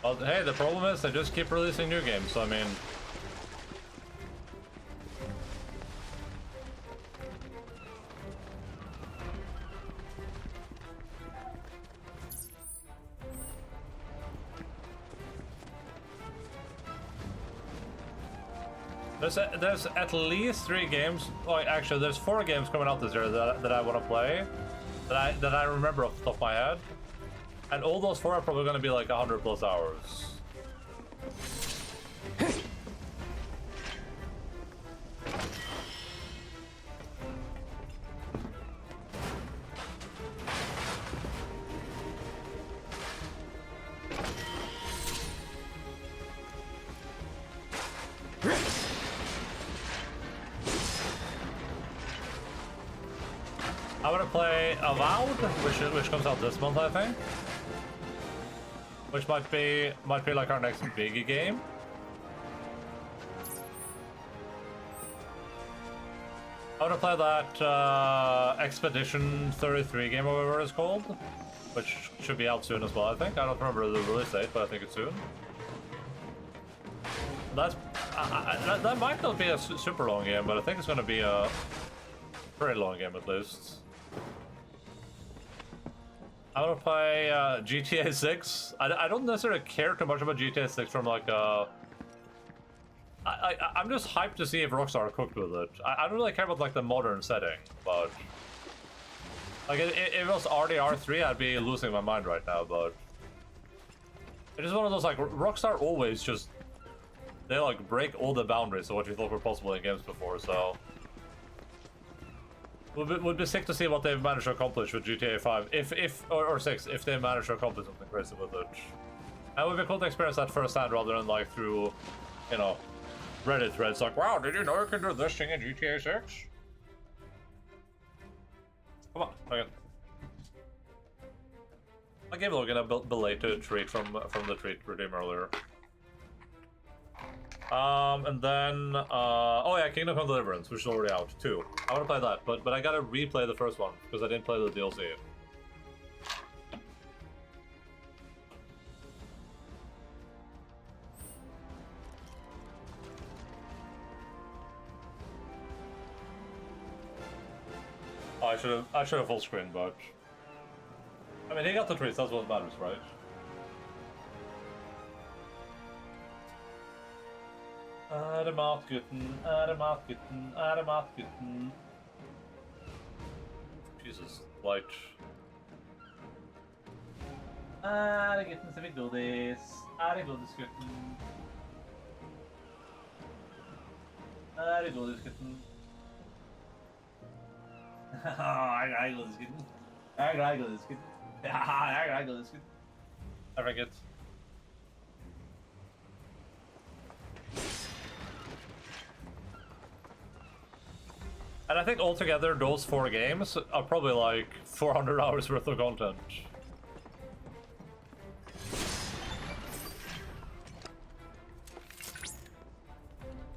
Well, hey, the problem is they just keep releasing new games, so I mean... There's at least 3 games, well, actually there's 4 games coming out this year that I want to play, that I remember off the top of my head. And all those 4 are probably going to be like 100 plus hours. I want to play Avowed, which comes out this month, I think. Which might be like our next big game. I want to play that Expedition 33 game, or whatever it's called, which should be out soon as well, I think. I don't remember the release date, but I think it's soon. That's that might not be a super long game, but I think it's going to be a pretty long game at least. I want to play GTA 6. I don't necessarily care too much about GTA 6 from like I'm just hyped to see if Rockstar are cooked with it. I don't really care about like the modern setting, but like if it was RDR3, I'd be losing my mind right now. But it is one of those like Rockstar always just they like break all the boundaries of what you thought were possible in games before. So would be sick to see what they've managed to accomplish with GTA 5, or 6, if they manage to accomplish something crazy with it. And it would be cool to experience that firsthand rather than like through, you know, Reddit threads like, wow, did you know you can do this thing in GTA 6? Come on, okay. I gave Logan a belated treat from the treat redeem earlier. And then, oh yeah, Kingdom Come Deliverance, which is already out too. I want to play that, but I gotta replay the first one because I didn't play the DLC. Oh, I should have full screen, but I mean, he got the treats. That's what matters, right? Matgutten. Jesus, light. Gutten, så vi godis. Godisgutten. Godisgutten. I Godisgutten. Godisgutten. I Godisgutten. I forget. And I think altogether those 4 games are probably like 400 hours worth of content.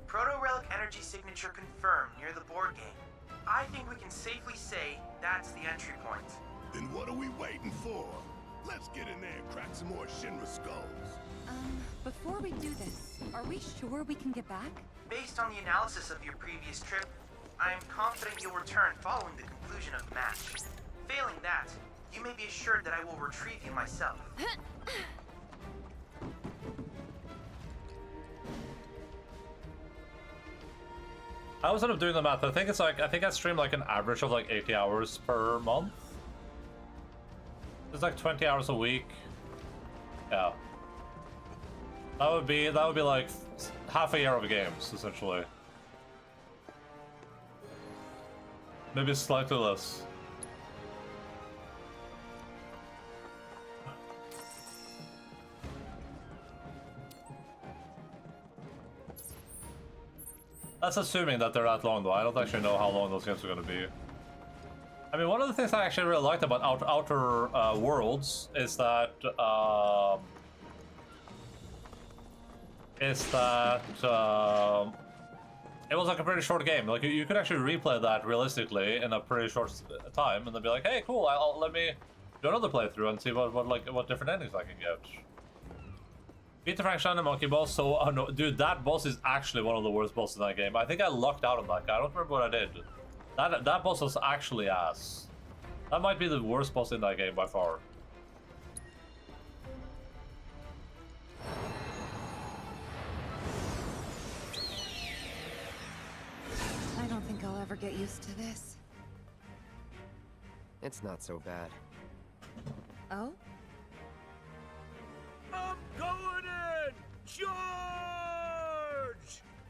Proto-Relic energy signature confirmed near the board game. I think we can safely say that's the entry point. Then what are we waiting for? Let's get in there and crack some more Shinra skulls. Before we do this, are we sure we can get back? Based on the analysis of your previous trip, I am confident you'll return following the conclusion of the match. Failing that, you may be assured that I will retrieve you myself. I was sort of doing the math. I think I stream like an average of like 80 hours per month. It's like 20 hours a week. Yeah. That would be like half a year of games, essentially. Maybe slightly less. That's assuming that they're that long, though. I don't actually know how long those games are going to be. I mean, one of the things I actually really liked about Outer Worlds is that it was like a pretty short game. Like you could actually replay that realistically in a pretty short time, and then be like, "Hey, cool! Let me do another playthrough and see what different endings I can get." Beat the Frankenstein and Monkey Boss. So, no, dude, that boss is actually one of the worst bosses in that game. I think I lucked out on that guy. I don't remember what I did. That boss was actually ass. That might be the worst boss in that game by far. I don't think I'll ever get used to this. It's not so bad. Oh? I'm going in! Charge!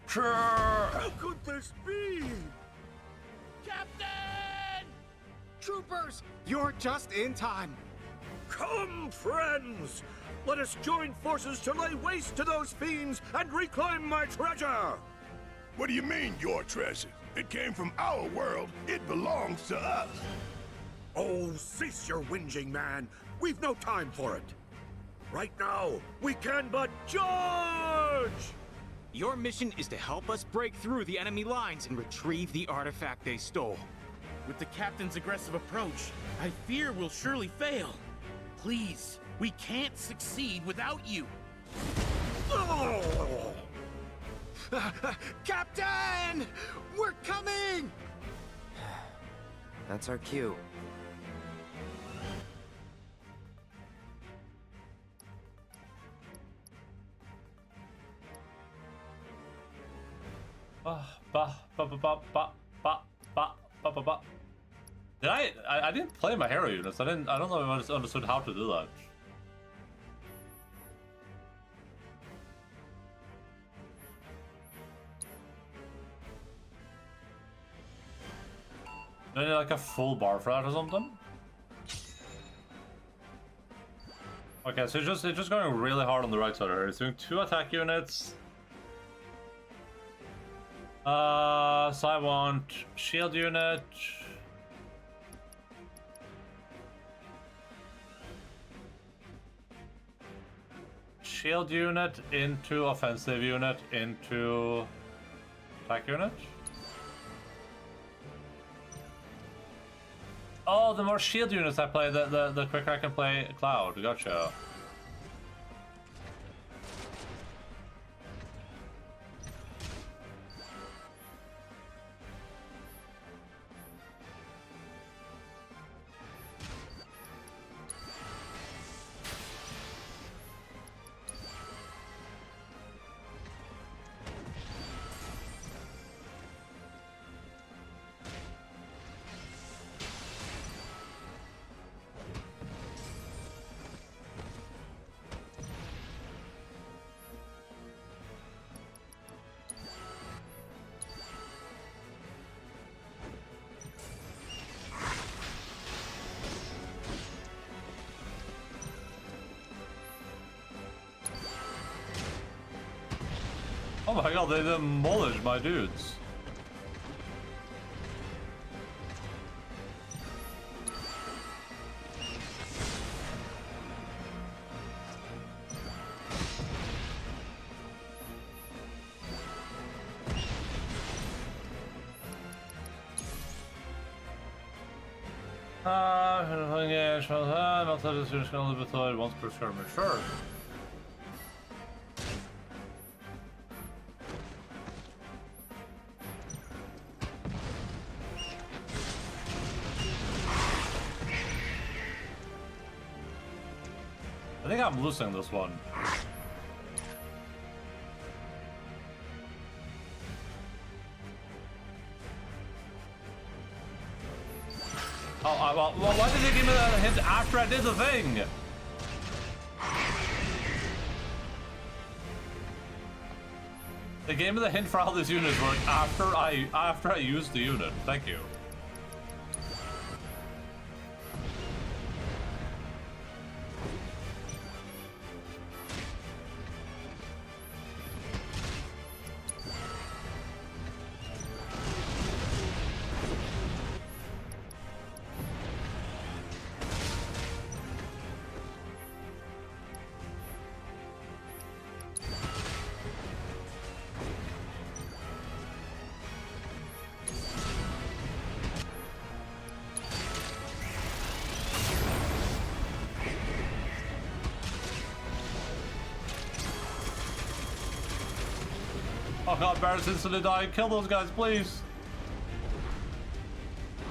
Sure! How could this be? Captain! Troopers, you're just in time. Come, friends! Let us join forces to lay waste to those fiends and reclaim my treasure! What do you mean, your treasure? It came from our world. It belongs to us. cease your whinging, man. We've no time for it. Right now, we can but charge! Your mission is to help us break through the enemy lines and retrieve the artifact they stole. With the captain's aggressive approach, I fear we'll surely fail. Please, we can't succeed without you. Oh! Captain! We're coming! That's our cue. Did I didn't play my hero units. I don't know if I understood how to do that. Do I need like a full bar for that or something? Okay, so it's just going really hard on the right side here. It's doing 2 attack units. So I want shield unit. Shield unit into offensive unit into attack unit. Oh, the more shield units I play, the quicker I can play Cloud. Gotcha. Oh my god, they demolished my dudes. Once per skirmish. Sure. I think I'm losing this one. Oh, well, why did they give me that hint after I did the thing? They gave me the hint for how this unit worked after I used the unit. Thank you. Oh god, Barrett's instantly dying. Kill those guys, please.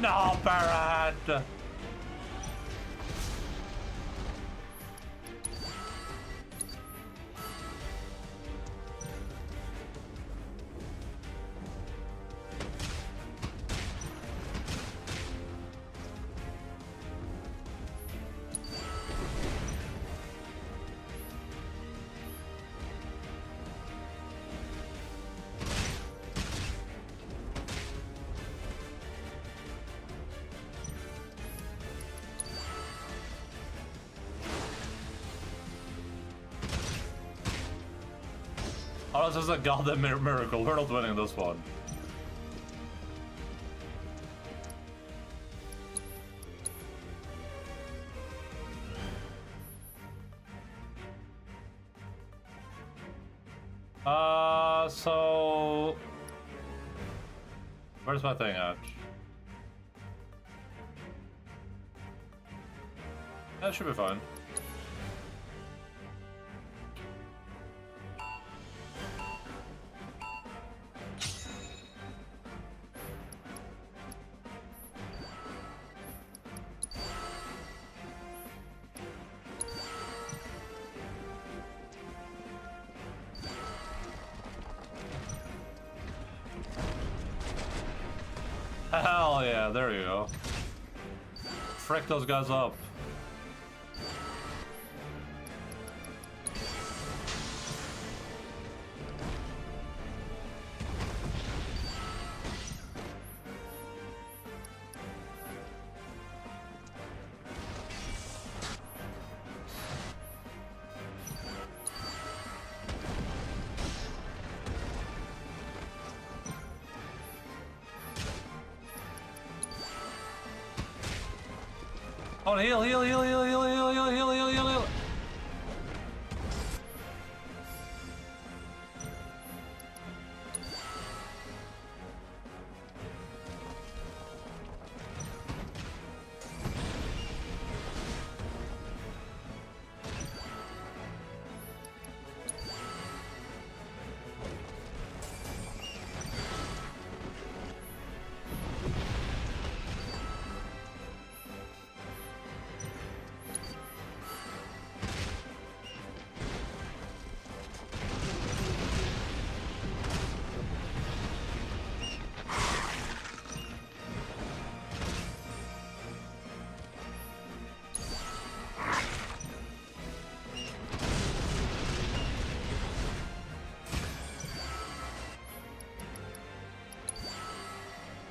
No, Barrett! Oh, this is a goddamn miracle. We're not winning this one. So where's my thing at? That should be fine. Hell yeah, there you go. Frick those guys up. Oh, heal, heal, heal, heal, heal, heal, heal, heal, heal, heal, heal.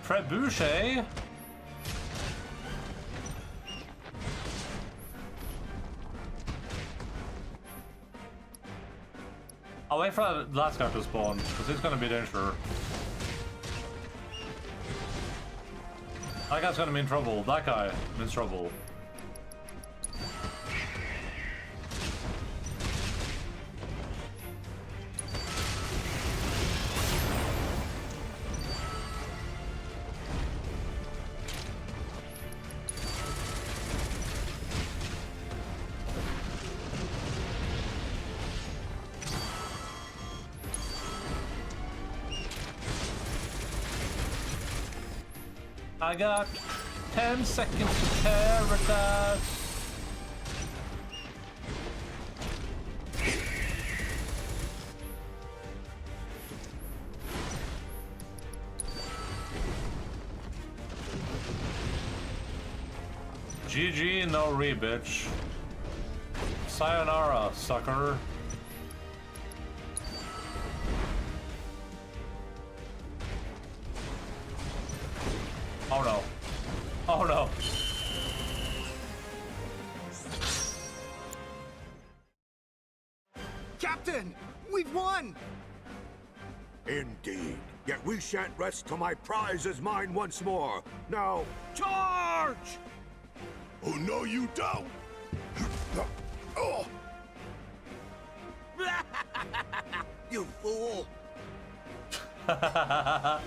Trebuchet? I'll wait for that last guy to spawn, because he's gonna be dangerous. That guy's gonna be in trouble. That guy means trouble. I got 10 seconds to paradise. GG, no re-bitch. Sayonara, sucker. Oh no. Oh no. Captain! We've won! Indeed. Yet we shan't rest till my prize is mine once more. Now, charge! Oh, no, you don't! Oh. You fool! Huh?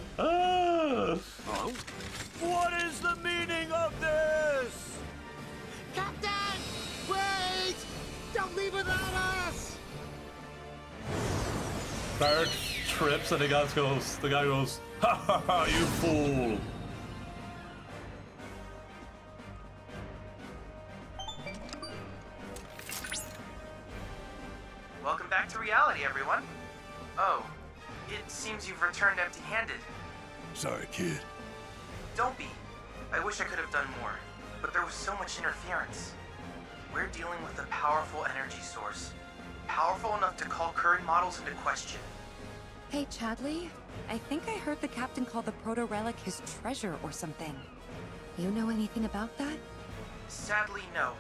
What is the meaning of this? Captain! Wait! Don't leave without us! Barrett trips and the guy goes, ha ha ha, you fool! Welcome back to reality, everyone. Oh, it seems you've returned empty-handed. Sorry, kid. Don't be. I wish I could have done more, but there was so much interference. We're dealing with a powerful energy source. Powerful enough to call current models into question. Hey, Chadley. I think I heard the captain call the proto-relic his treasure or something. You know anything about that? Sadly, no.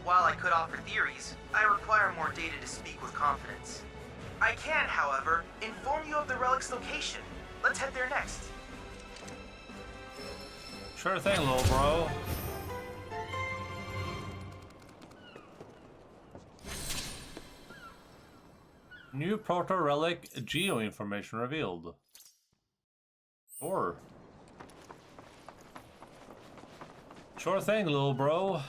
While I could offer theories, I require more data to speak with confidence. I can, however, inform you of the relic's location. Let's head there next. Sure thing, little bro. New proto-relic geo-information revealed. Sure. Sure thing, little bro.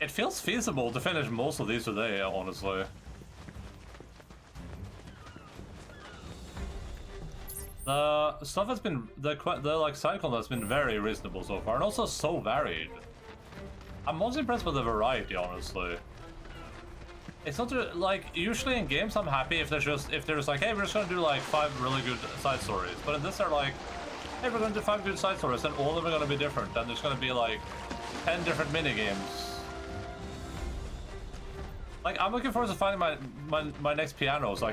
It feels feasible to finish most of these today, honestly. The stuff has been the like side content has been very reasonable so far, and also so varied. I'm most impressed with the variety, honestly. It's not like usually in games I'm happy if there's like, hey, we're just gonna do like 5 really good side stories, but in this they're like, hey, we're gonna do 5 good side stories and all of them are gonna be different, and there's gonna be like 10 different mini games. Like, I'm looking forward to finding my next piano so I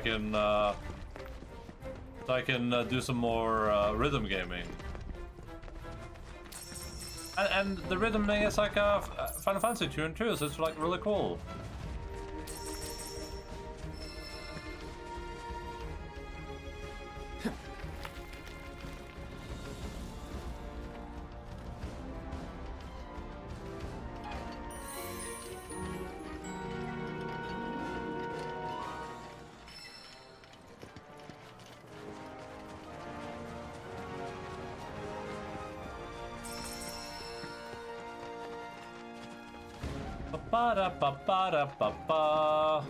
can do some more rhythm gaming. And the rhythm thing is like a Final Fantasy tune too, so it's like really cool. Ba-da-ba-ba-da-ba-ba.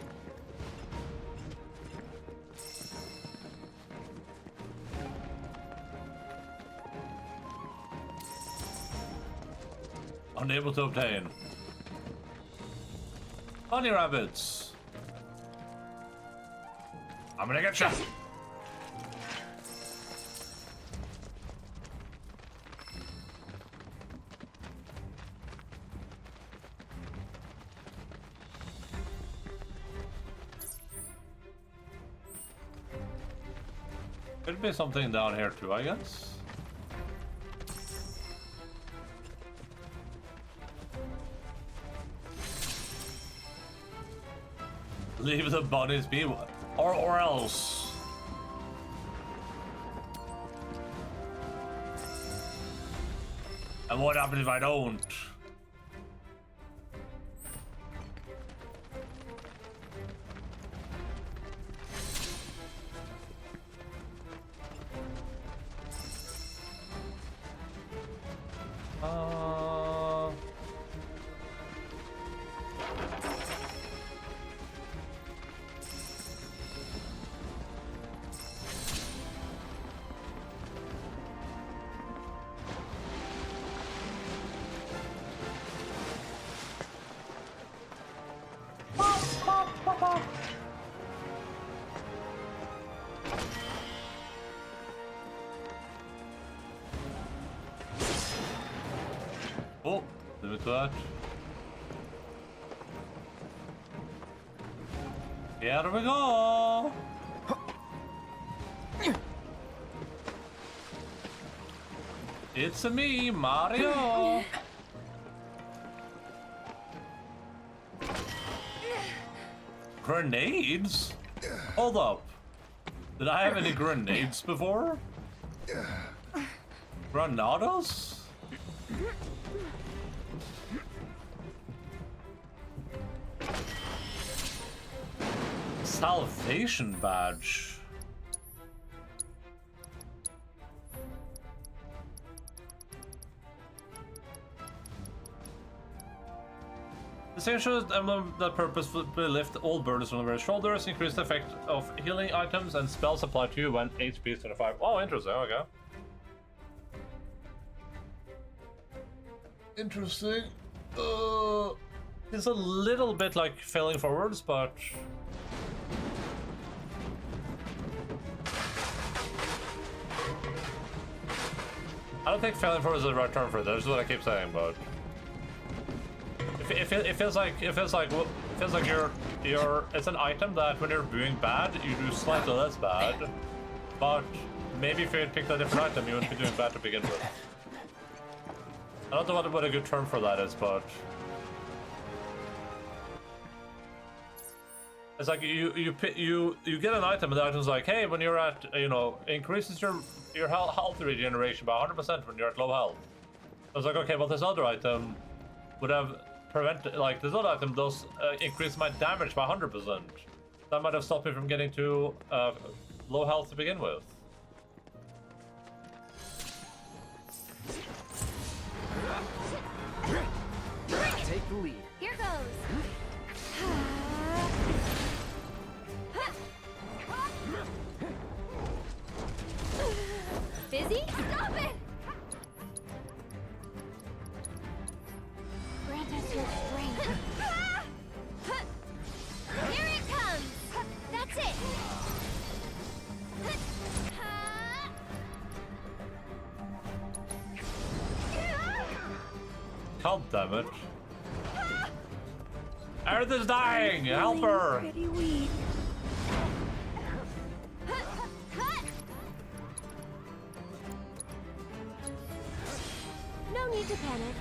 Unable to obtain. Bunny rabbits. I'm gonna get you. Could be something down here too, I guess. Leave the bunnies be, or else. And what happens if I don't? Oh, limit to that. Here we go. It's me, Mario. Grenades? Hold up. Did I have any grenades before? Granadas? Salvation badge. The signature emblem that purposefully lift all burdens from their shoulders, increase the effect of healing items and spells applied to you when HP is 25. Oh, interesting. Okay. Interesting. It's a little bit like failing forwards, but I don't think failing forwards is the right term for it. That's what I keep saying, but it feels like you're it's an item that when you're doing bad, you do slightly less bad. But maybe if you had picked a different item, you wouldn't be doing bad to begin with. I don't know what a good term for that is, but It's like you get an item, and the item's like, hey, when you're at, increases your health regeneration by 100% when you're at low health. I was like, okay, but this other item would have prevented, like, this other item does increase my damage by 100%. That might have stopped me from getting to low health to begin with. Take the lead. Here goes. Busy? Stop it! Grant us your strength. Here it comes! That's it! God damn it. Earth is dying! Help her! Pretty weak. No need to panic.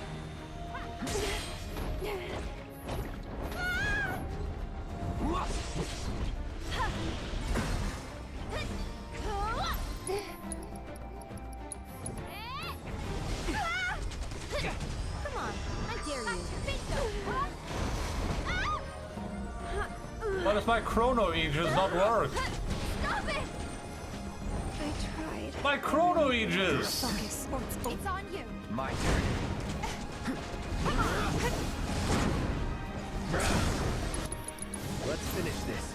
Come on, I dare you. Why does my chrono aegis not work? Stop it! I tried. My chrono aegis! Focus. It's on you. My turn. Let's finish this.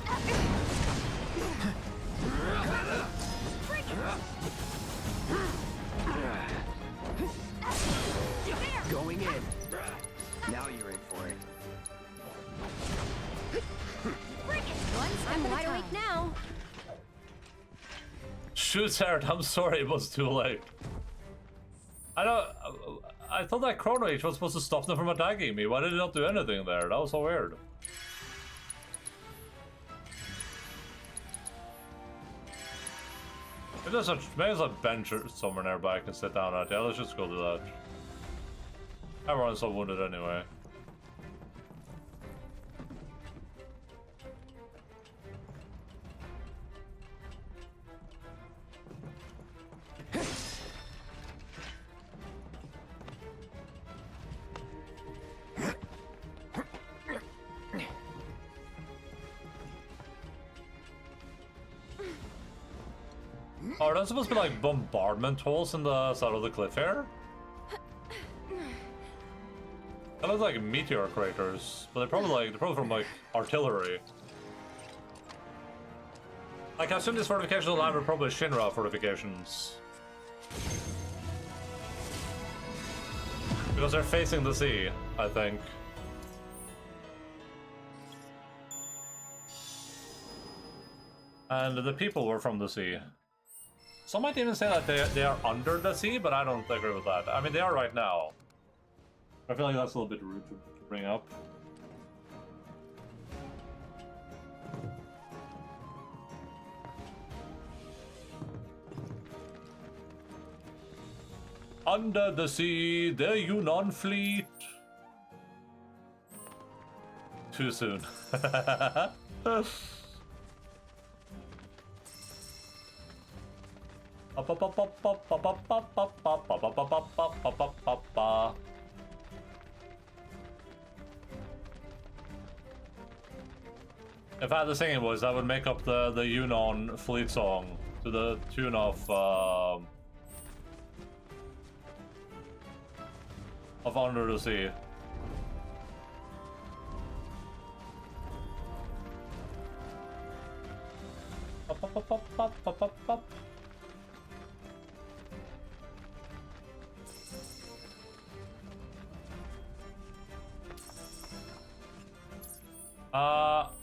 Going in. Now you're in for it. I'm wide awake now. Shoot, Sarah, I'm sorry it was too late. I thought that chrono age was supposed to stop them from attacking me. Why did it not do anything there? That was so weird. Maybe there's a bench somewhere nearby I can sit down at. Yeah, let's just go to that. Everyone's so wounded anyway. Are there supposed to be like bombardment holes in the side of the cliff here? That looks like meteor craters, but they're probably from like artillery. Like I assume these fortifications will have probably Shinra fortifications. Because they're facing the sea, I think. And the people were from the sea. Some might even say that they are under the sea, but I don't agree with that. I mean, they are right now. I feel like that's a little bit rude to bring up. Under the sea, the Yunnan fleet. Too soon. If I had to sing it was, I would make up the Yunnan fleet song to the tune of Under the Sea.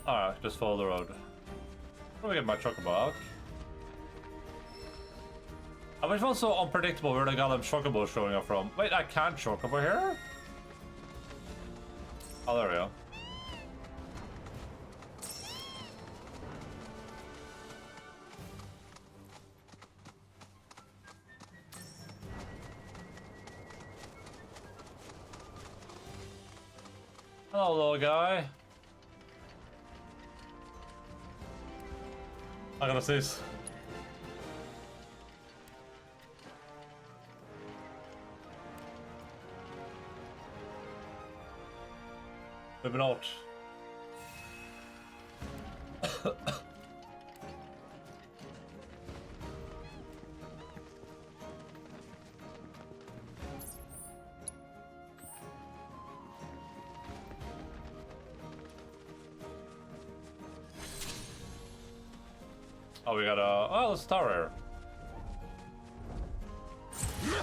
Alright, just follow the road. Let me get my chocobo out. I wish it was so unpredictable where the goddamn chocobo is showing up from. Wait, I can't chocobo here? Oh, there we go. Hello, little guy. I gotta cease. Maybe not. Oh, we got a... Oh, let's tower here.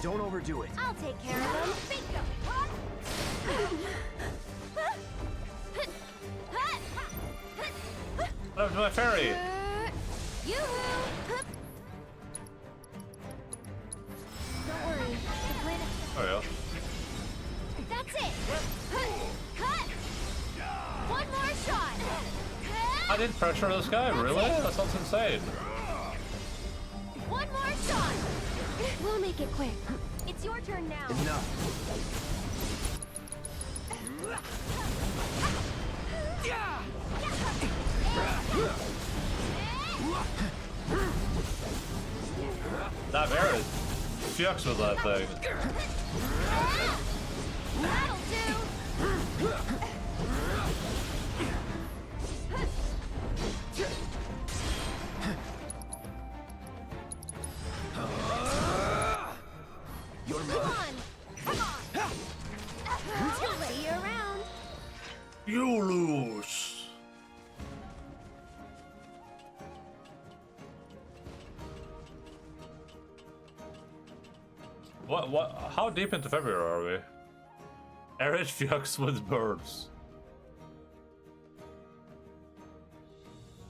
Don't overdo it. I'll take care of them. Bingo. What happened to my fairy? Yoo-hoo! Don't worry. The plan is... Oh, yeah. That's it! Cut! One more shot! I didn't pressure this guy, really? That sounds insane. One more shot! We'll make it quick. It's your turn now. Enough. That bear is fucks with that thing. That'll do! You're Come mine. on! Come on! See you around. You lose. What? How deep into February are we? Arid fucks with birds.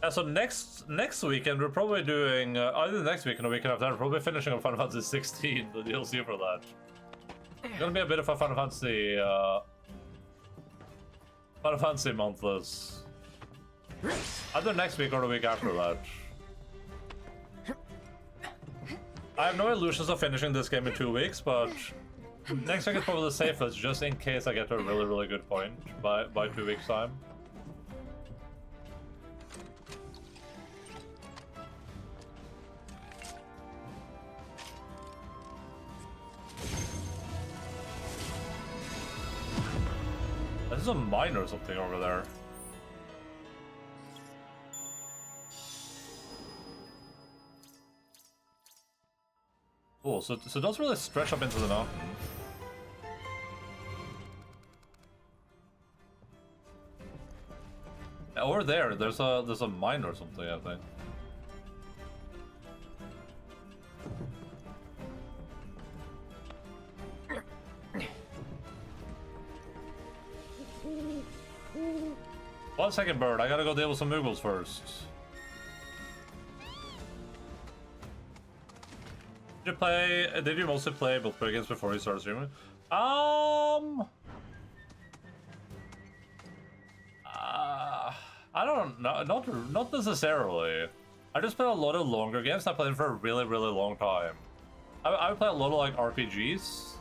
Yeah, so next weekend we're probably doing either next weekend or weekend after that, we're probably finishing on Final Fantasy 16, the DLC for that. It's gonna be a bit of a Final Fantasy month this. Either next week or the week after that. I have no illusions of finishing this game in 2 weeks, but next week is probably the safest, just in case I get to a really, really good point by 2 weeks time. There's a mine or something over there. Cool, so it does really stretch up into the mountain. Over there's a mine or something, I think. One second, bird. I gotta go deal with some Moogles first. Did you mostly play both games before you started streaming? I don't know, not necessarily. I just play a lot of longer games. I played for a really, really long time. I play a lot of like RPGs.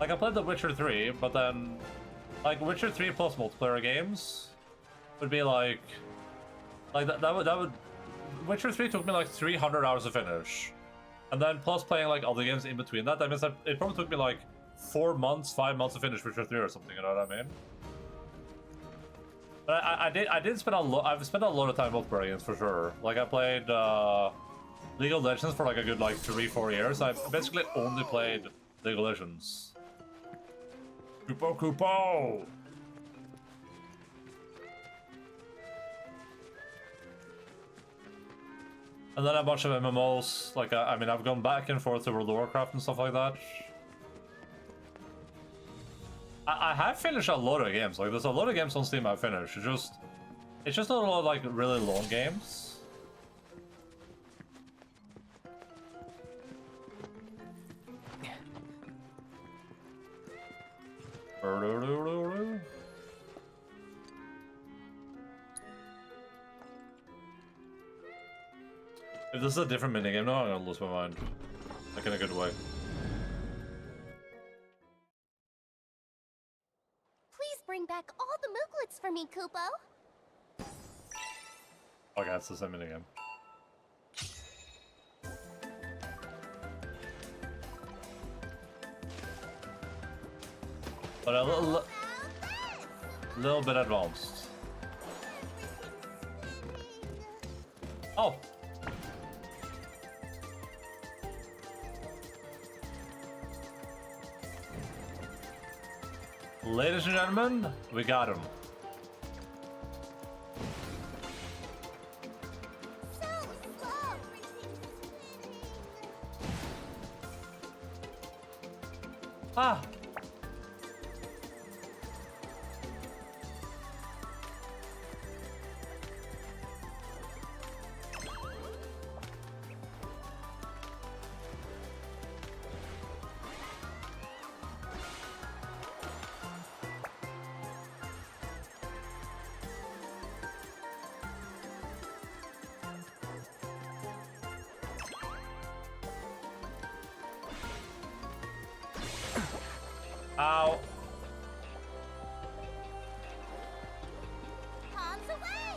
Like I played The Witcher 3, but then like Witcher 3 plus multiplayer games would be like that would Witcher 3 took me like 300 hours to finish. And then plus playing like other games in between that, means that it probably took me like 4 months, 5 months to finish Witcher 3 or something, you know what I mean? But I did spend I've spent a lot of time multiplayer games for sure. Like I played League of Legends for like a good like 3-4 years. I've basically only played League of Legends. Kupo! And then a bunch of MMOs, like, I mean, I've gone back and forth to World of Warcraft and stuff like that. I have finished a lot of games, like, there's a lot of games on Steam I've finished, it's just not a lot of, like, really long games. If this is a different minigame, no, I'm gonna lose my mind. Like in a good way. Please bring back all the Mooglets for me, Kupo. Okay, it's the same minigame. But a little bit advanced. Oh! Ladies and gentlemen, we got him. Ah! Ow. Palms away!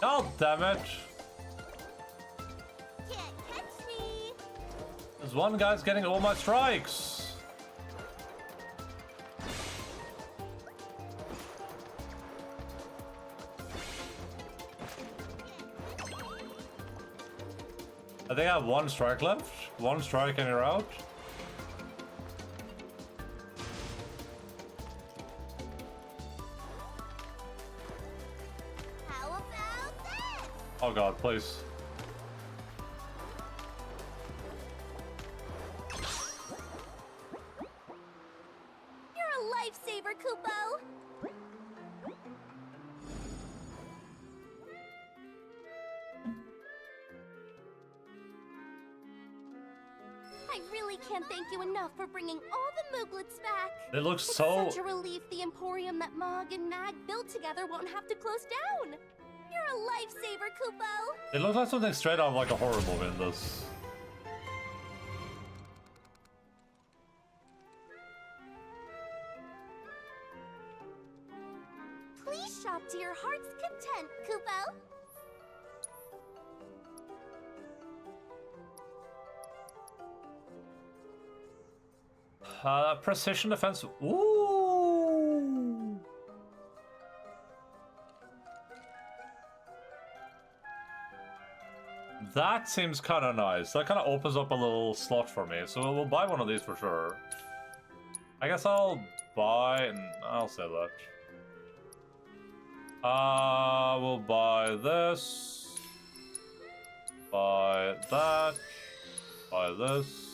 Oh, damn it. Can't catch me! This one guy's getting all my strikes. I think I have one strike left. One strike and you're out. How about this? Oh god, please. You're a lifesaver, Kupo! I really can't thank you enough for bringing all the Mooglets back. It looks It's so... such a relief the Emporium that Mog and Mag built together won't have to close down. You're a lifesaver, Kupo. It looks like something straight out of like a horror movie in this. Please shop to your heart's content, Kupo. Precision defense. Ooh. That seems kind of nice. That kind of opens up a little slot for me. So we'll buy one of these for sure. I guess I'll buy, and I'll say that. We'll buy this. Buy that. Buy this.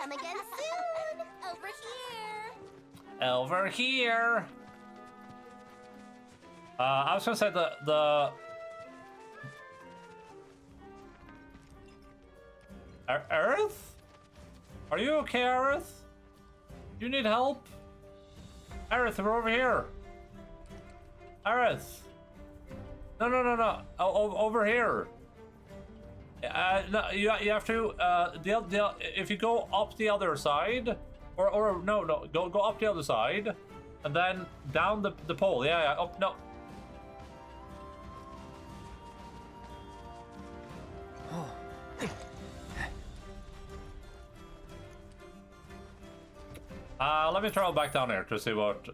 Come again soon. Over here. Over here. I was gonna say the Aerith? Are you okay, Aerith? You need help? Aerith, we're over here. Aerith. No. Over here. No, you have to if you go up the other side, or no, go up the other side, and then down the pole. Yeah, up. No. Let me travel back down here to see what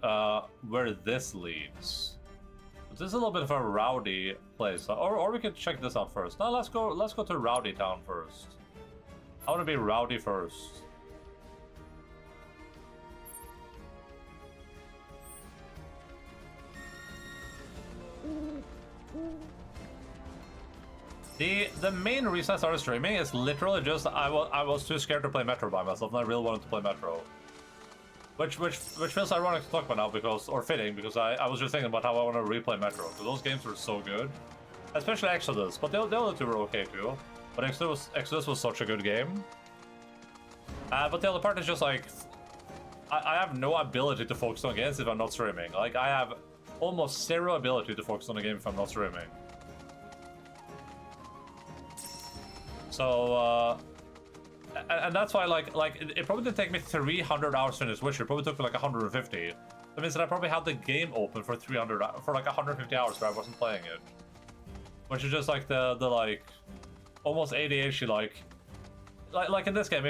where this leads. This is a little bit of a rowdy place, or we could check this out first. No, let's go to Rowdy Town first. I want to be rowdy first. The main reason I started streaming is literally just I was too scared to play Metro by myself, and I really wanted to play Metro. Which feels ironic to talk about now, because, or fitting, because I was just thinking about how I want to replay Metro, because those games were so good. Especially Exodus, but the other two were okay too. But Exodus was such a good game. But the other part is just like, I have no ability to focus on games if I'm not streaming. Like, I have almost zero ability to focus on the game if I'm not streaming. So, and that's why, like it probably did take me 300 hours to finish Witcher. It probably took me like 150. That means that I probably had the game open for like 150 hours where I wasn't playing it. Which is just like the like almost ADHD like in this game.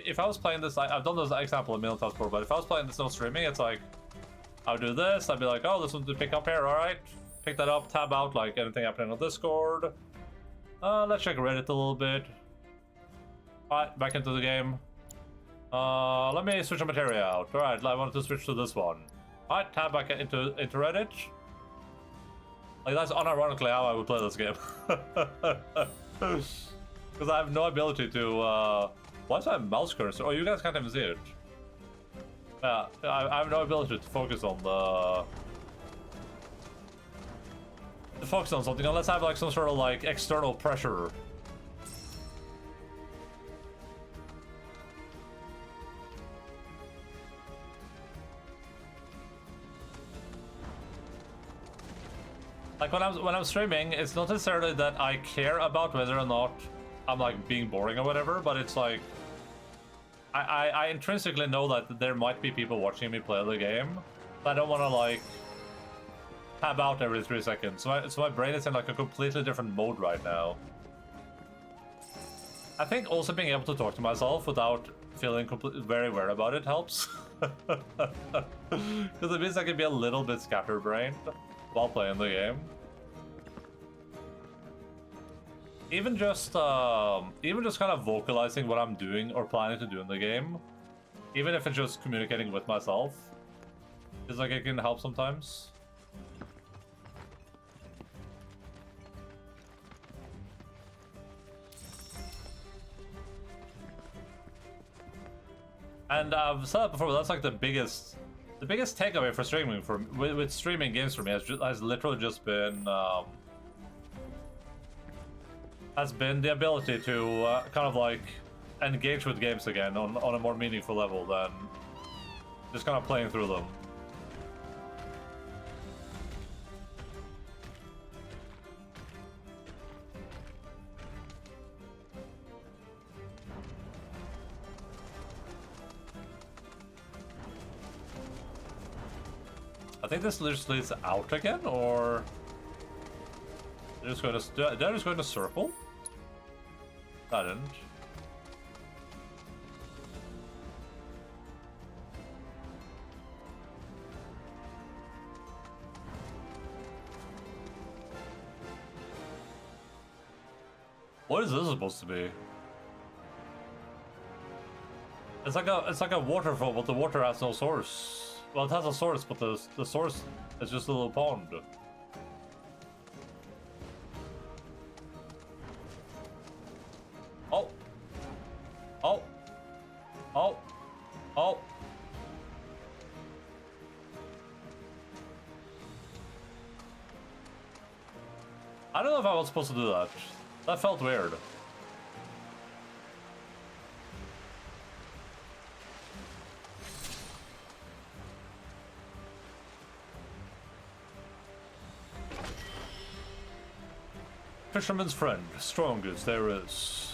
If I was playing this, I've done this example a million times before, but if I was playing this not streaming, it's like I would do this. I'd be like, oh, this one to pick up here. All right, pick that up. Tab out like anything happening on Discord. Let's check Reddit a little bit. Alright, back into the game. Let me switch a materia out. Alright, I wanted to switch to this one. Alright, tab back into Reddit. Like, that's unironically how I would play this game. Because I have no ability to, why is my mouse cursor? Oh, you guys can't even see it. Yeah, I have no ability to focus on something unless I have like some sort of like external pressure. Like when I'm streaming, it's not necessarily that I care about whether or not I'm like being boring or whatever, but it's like I intrinsically know that there might be people watching me play the game. I don't want to like tab out every 3 seconds. So my brain is in like a completely different mode right now. I think also being able to talk to myself without feeling very weird about it helps. Because it means I can be a little bit scatterbrained while playing the game. Even just kind of vocalizing what I'm doing or planning to do in the game, even if it's just communicating with myself, is like it can help sometimes. And I've said it before, but that's like the biggest takeaway for streaming with streaming games for me has literally just been the ability to kind of like engage with games again on a more meaningful level than just kind of playing through them. I think this just leads out again, or they're just going to circle. That didn't. What is this supposed to be? It's like a waterfall, but the water has no source. Well, it has a source, but the source is just a little pond. Oh. Oh. Oh. Oh. I don't know if I was supposed to do that. That felt weird. Fisherman's friend, strongest there is.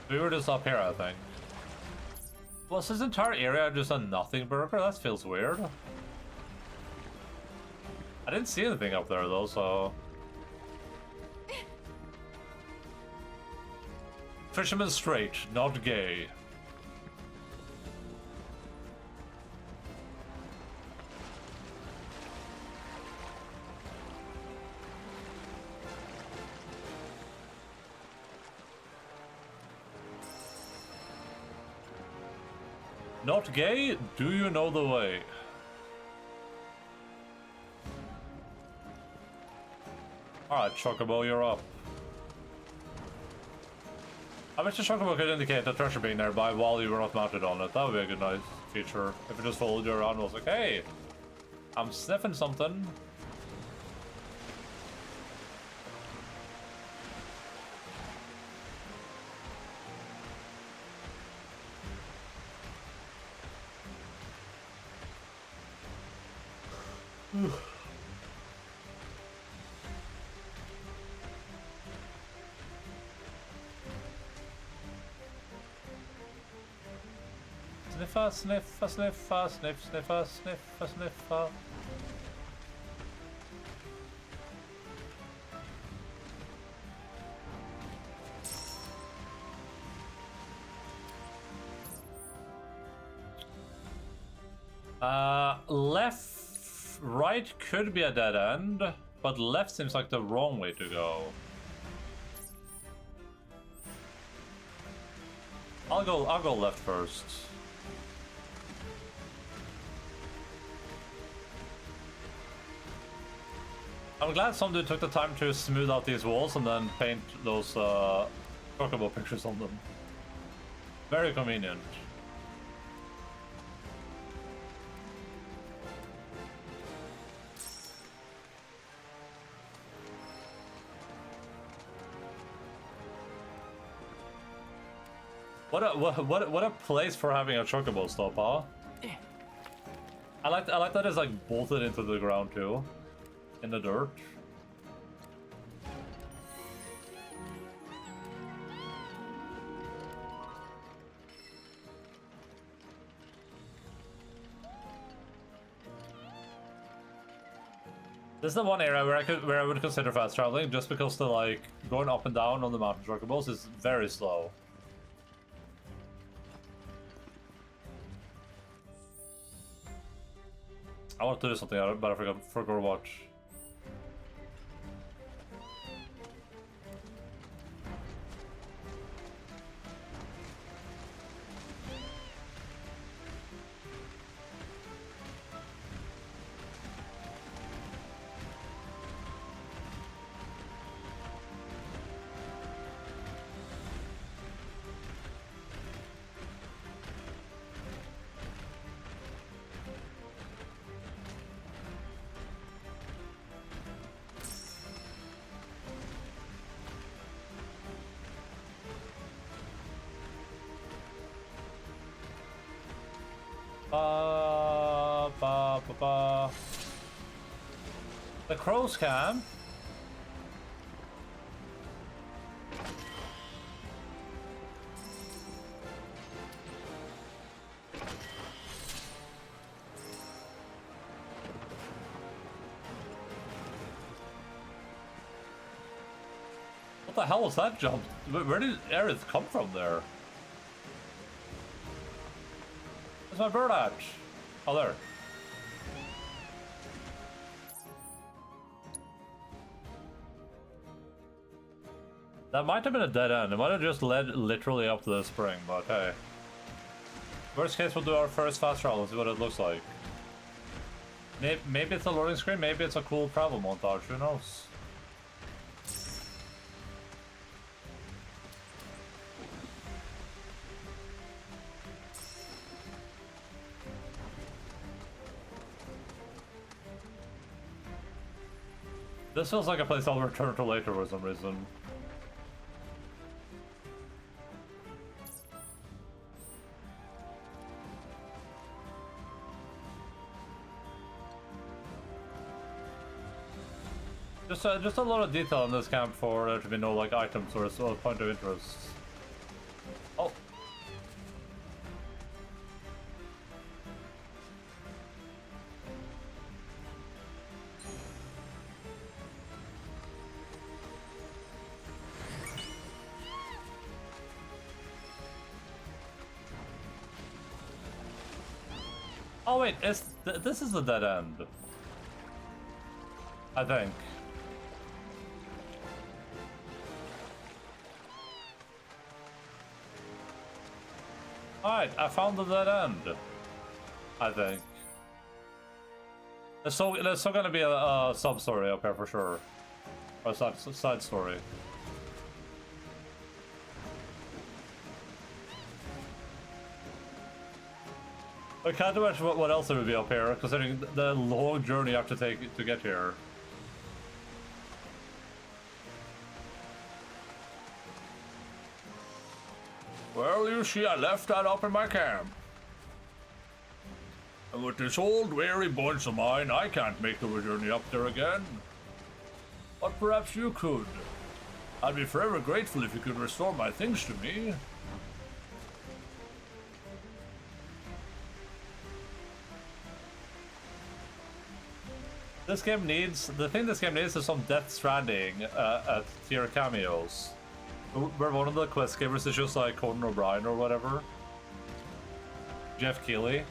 We were just up here, I think. Was this entire area just a nothing burger? That feels weird. I didn't see anything up there though, so... Fisherman straight, not gay. Not gay? Do you know the way? Alright, Chocobo, you're up. I wish the chocobo could indicate the treasure being nearby while you were not mounted on it. That would be a good nice feature. If it just followed you around and was like, hey, I'm sniffing something. Sniffer, sniffer, sniffer, sniff, sniffer, sniffer, sniffer. Right could be a dead end, but left seems like the wrong way to go. I'll go left first. I'm glad somebody took the time to smooth out these walls and then paint those chocobo pictures on them. Very convenient. What a place for having a chocobo stop, huh? I like that it's like bolted into the ground too, in the dirt. This is the one area where I would consider fast traveling, just because the like going up and down on the mountain chocobos is very slow. I want to do something, but I forgot what. The crows camp. What the hell was that jump? Where did Aerith come from there? Where's my bird at? Oh, there. That might have been a dead end. It might have just led literally up to the spring, but hey. Worst case, we'll do our first fast travel and see what it looks like. Maybe it's a loading screen, maybe it's a cool travel montage, who knows? This feels like a place I'll return to later for some reason. Just a lot of detail in this camp for there to be no like items or a point of interest. Oh. Oh wait, this is the dead end. I think. Alright, I found the dead end. I think. There's still gonna be a sub-story up here for sure. Or a side story. I can't imagine what else there would be up here, considering the long journey you have to take to get here. Well, you see, I left that up in my camp. And with this old weary bunch of mine, I can't make the journey up there again. But perhaps you could. I'd be forever grateful if you could restore my things to me. This game needs, the thing this game needs is some Death Stranding tier cameos. Where one of the quest givers is just like Conan O'Brien or whatever. Jeff Keighley.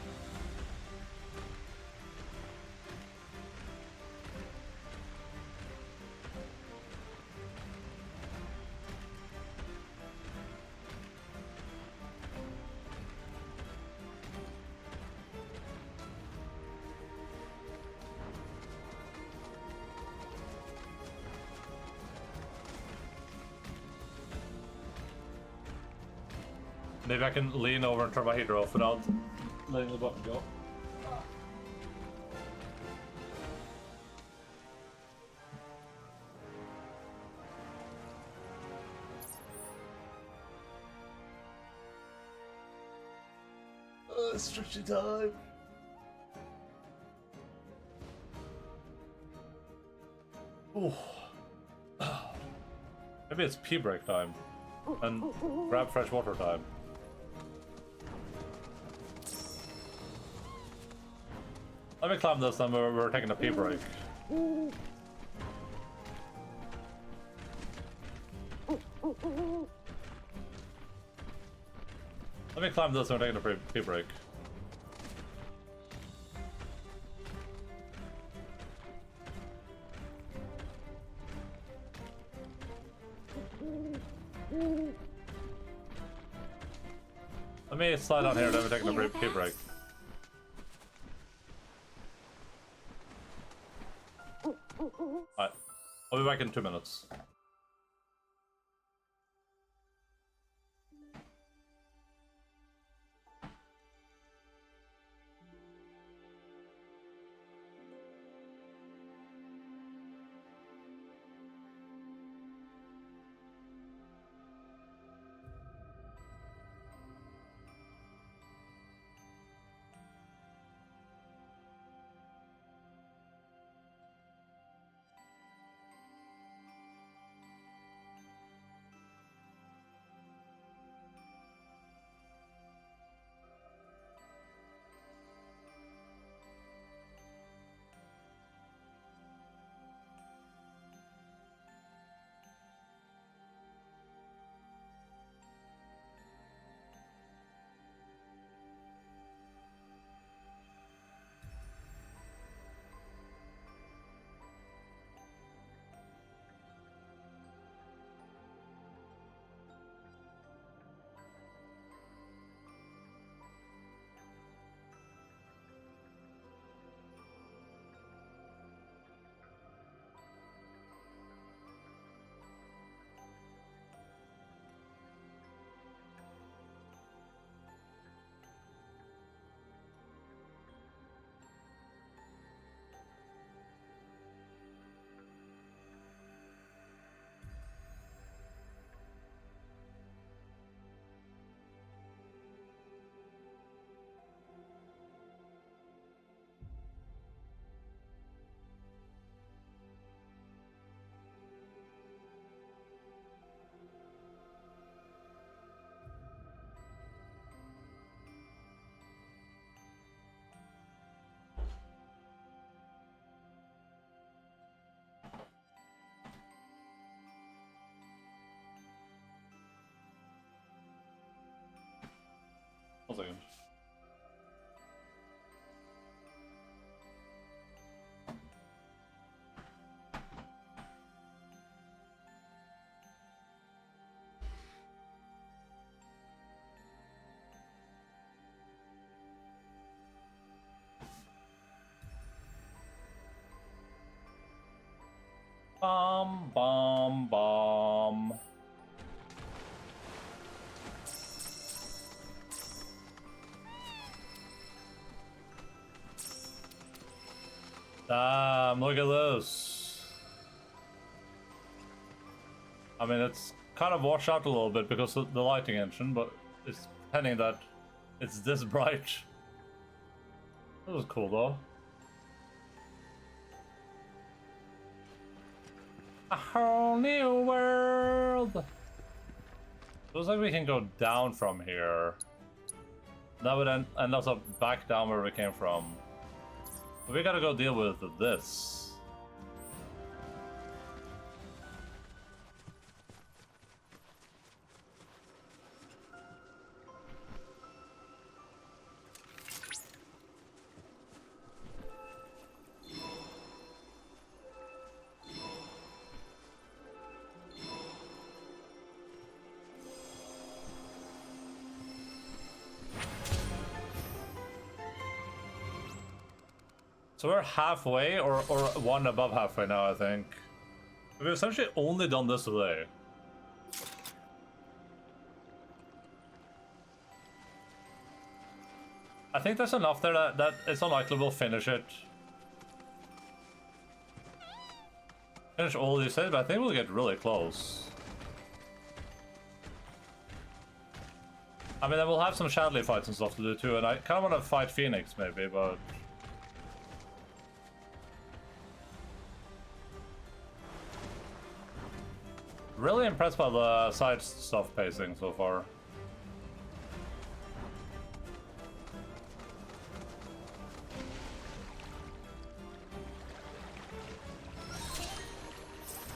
Maybe I can lean over and turn my heater off without letting the button go. Stretchy time. Ooh. Maybe it's pee break time and grab fresh water time. Let me climb this, then we're taking a pee break. Let me climb this, and we're taking a pee break. Let me slide down here, then we're taking a pee break. Alright, I'll be back in 2 minutes. One second. Bomb. Look at this. I mean, it's kind of washed out a little bit because of the lighting engine, but it's pretending that it's this bright. That was cool though. A whole new world. Looks like we can go down from here. That would end us up back down where we came from. But we gotta go deal with this. So we're halfway, or one above halfway now, I think. We've essentially only done this today. I think there's enough there that it's unlikely we'll finish it. Finish all these things, but I think we'll get really close. I mean, then we'll have some Shadley fights and stuff to do too, and I kind of want to fight Phoenix maybe, but... Really impressed by the side stuff pacing so far.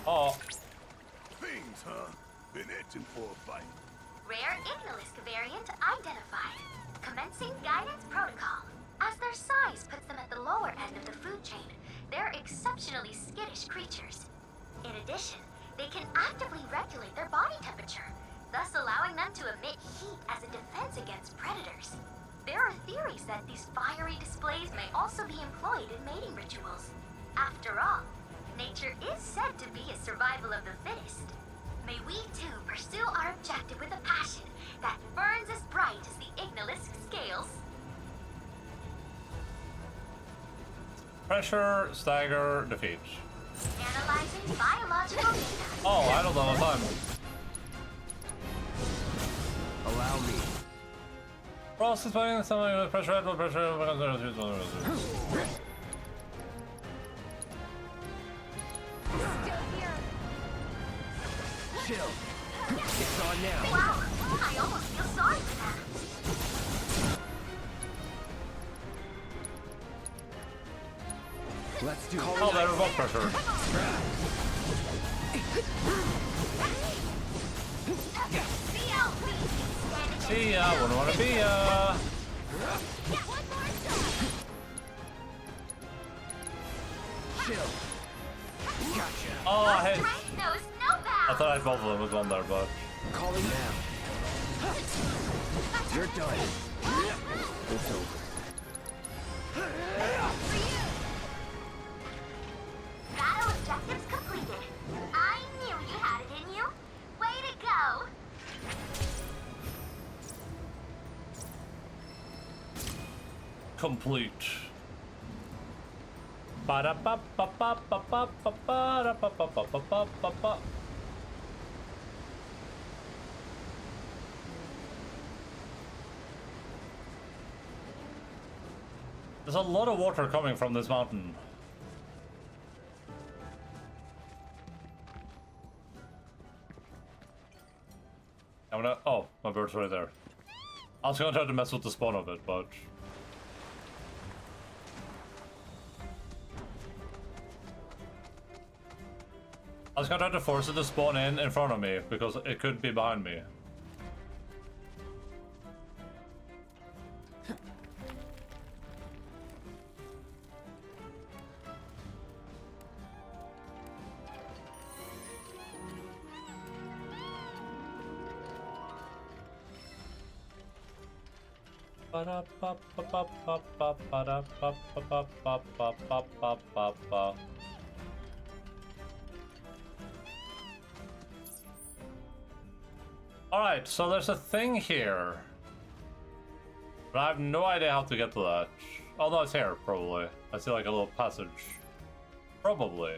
Oh. Things, huh? Been itching for a fight. Rare Ignalis variant identified. Commencing guidance protocol. As their size puts them at the lower end of the food chain, they're exceptionally skittish creatures. In addition, they can actively regulate their body temperature, thus allowing them to emit heat as a defense against predators. There are theories that these fiery displays may also be employed in mating rituals. After all, nature is said to be a survival of the fittest. May we too pursue our objective with a passion that burns as bright as the Ignalis scales. Pressure, stagger, defeat. Analyzing biological data. Oh, I don't know the time. Allow me. Process putting something with pressure, blood pressure, Chill. It's on now. Wow, I almost feel sorry for them. Let's do it. Oh, that revolt pressure. See ya, wouldn't wanna be ya. Chill. Gotcha. Oh, I hit. Knows no bounds. I thought I had both of them with one there, but... Calling now. You're done. It's over. Battle objectives completed. I knew you had it in you. Way to go. Complete. There's a lot of water coming from this mountain. I'm gonna... Oh, my bird's right there. I was gonna try to mess with the spawn of it, but... I was gonna try to force it to spawn in front of me, because it could be behind me. Alright, so there's a thing here. But I have no idea how to get to that. Oh no, it's here, probably. I see like a little passage. Probably.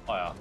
Oh yeah.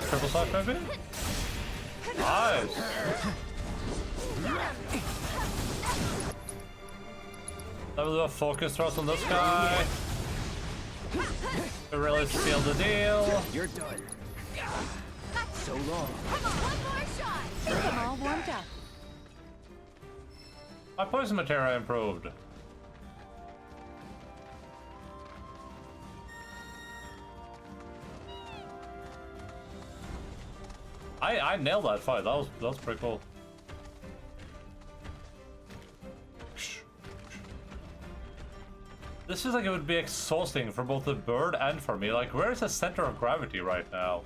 Triple shot maybe? Nice! Let me do a focus thrust on this guy. To really seal the deal. You're done. So long. Come on, one more shot. I'm all warmed up. My poison materia improved. I nailed that fight. That was pretty cool. This feels like it would be exhausting for both the bird and for me. Like, where is the center of gravity right now?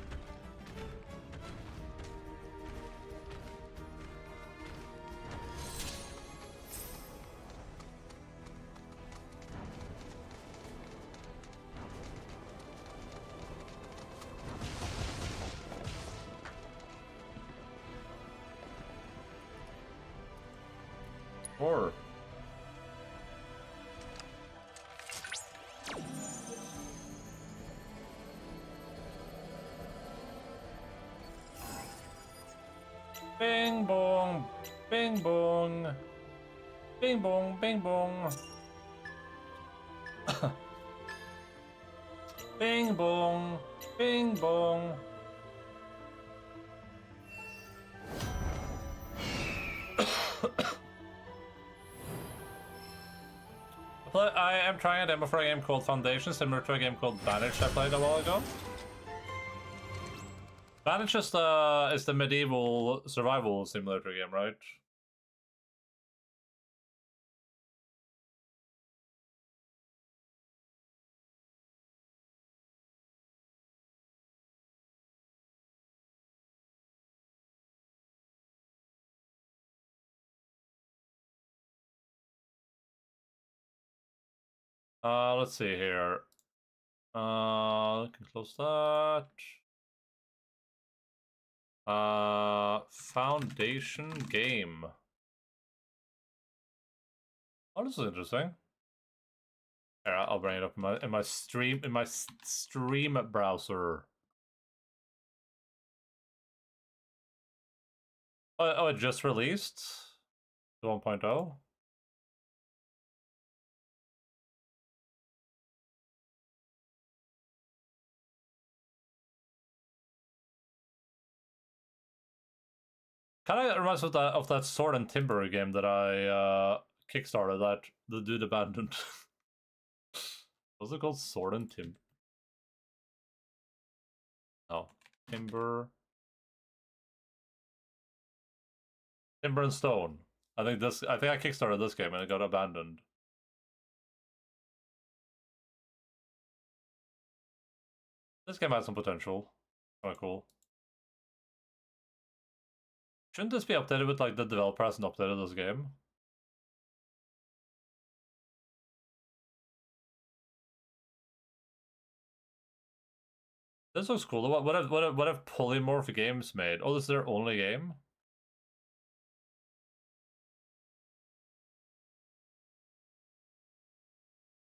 Or bing bong, bing bong, bing bong, bing bong, bing bong, bing bong. I am trying a demo for a game called Foundation, similar to a game called Vanish I played a while ago. Vanish is the medieval survival simulator game, right? Let's see here. Can close that. Foundation game. Oh, this is interesting. Here, I'll bring it up in my stream browser. Oh, it just released 1.0. Kind of reminds me of that Sword and Timber game that I kickstarted that the dude abandoned. What's it called? Sword and Timber? No, Timber and Stone. I think I kickstarted this game and it got abandoned. This game has some potential. Kind of cool. Shouldn't this be updated with like the developer hasn't updated this game? This looks cool. What have Polymorph Games made? Oh, this is their only game?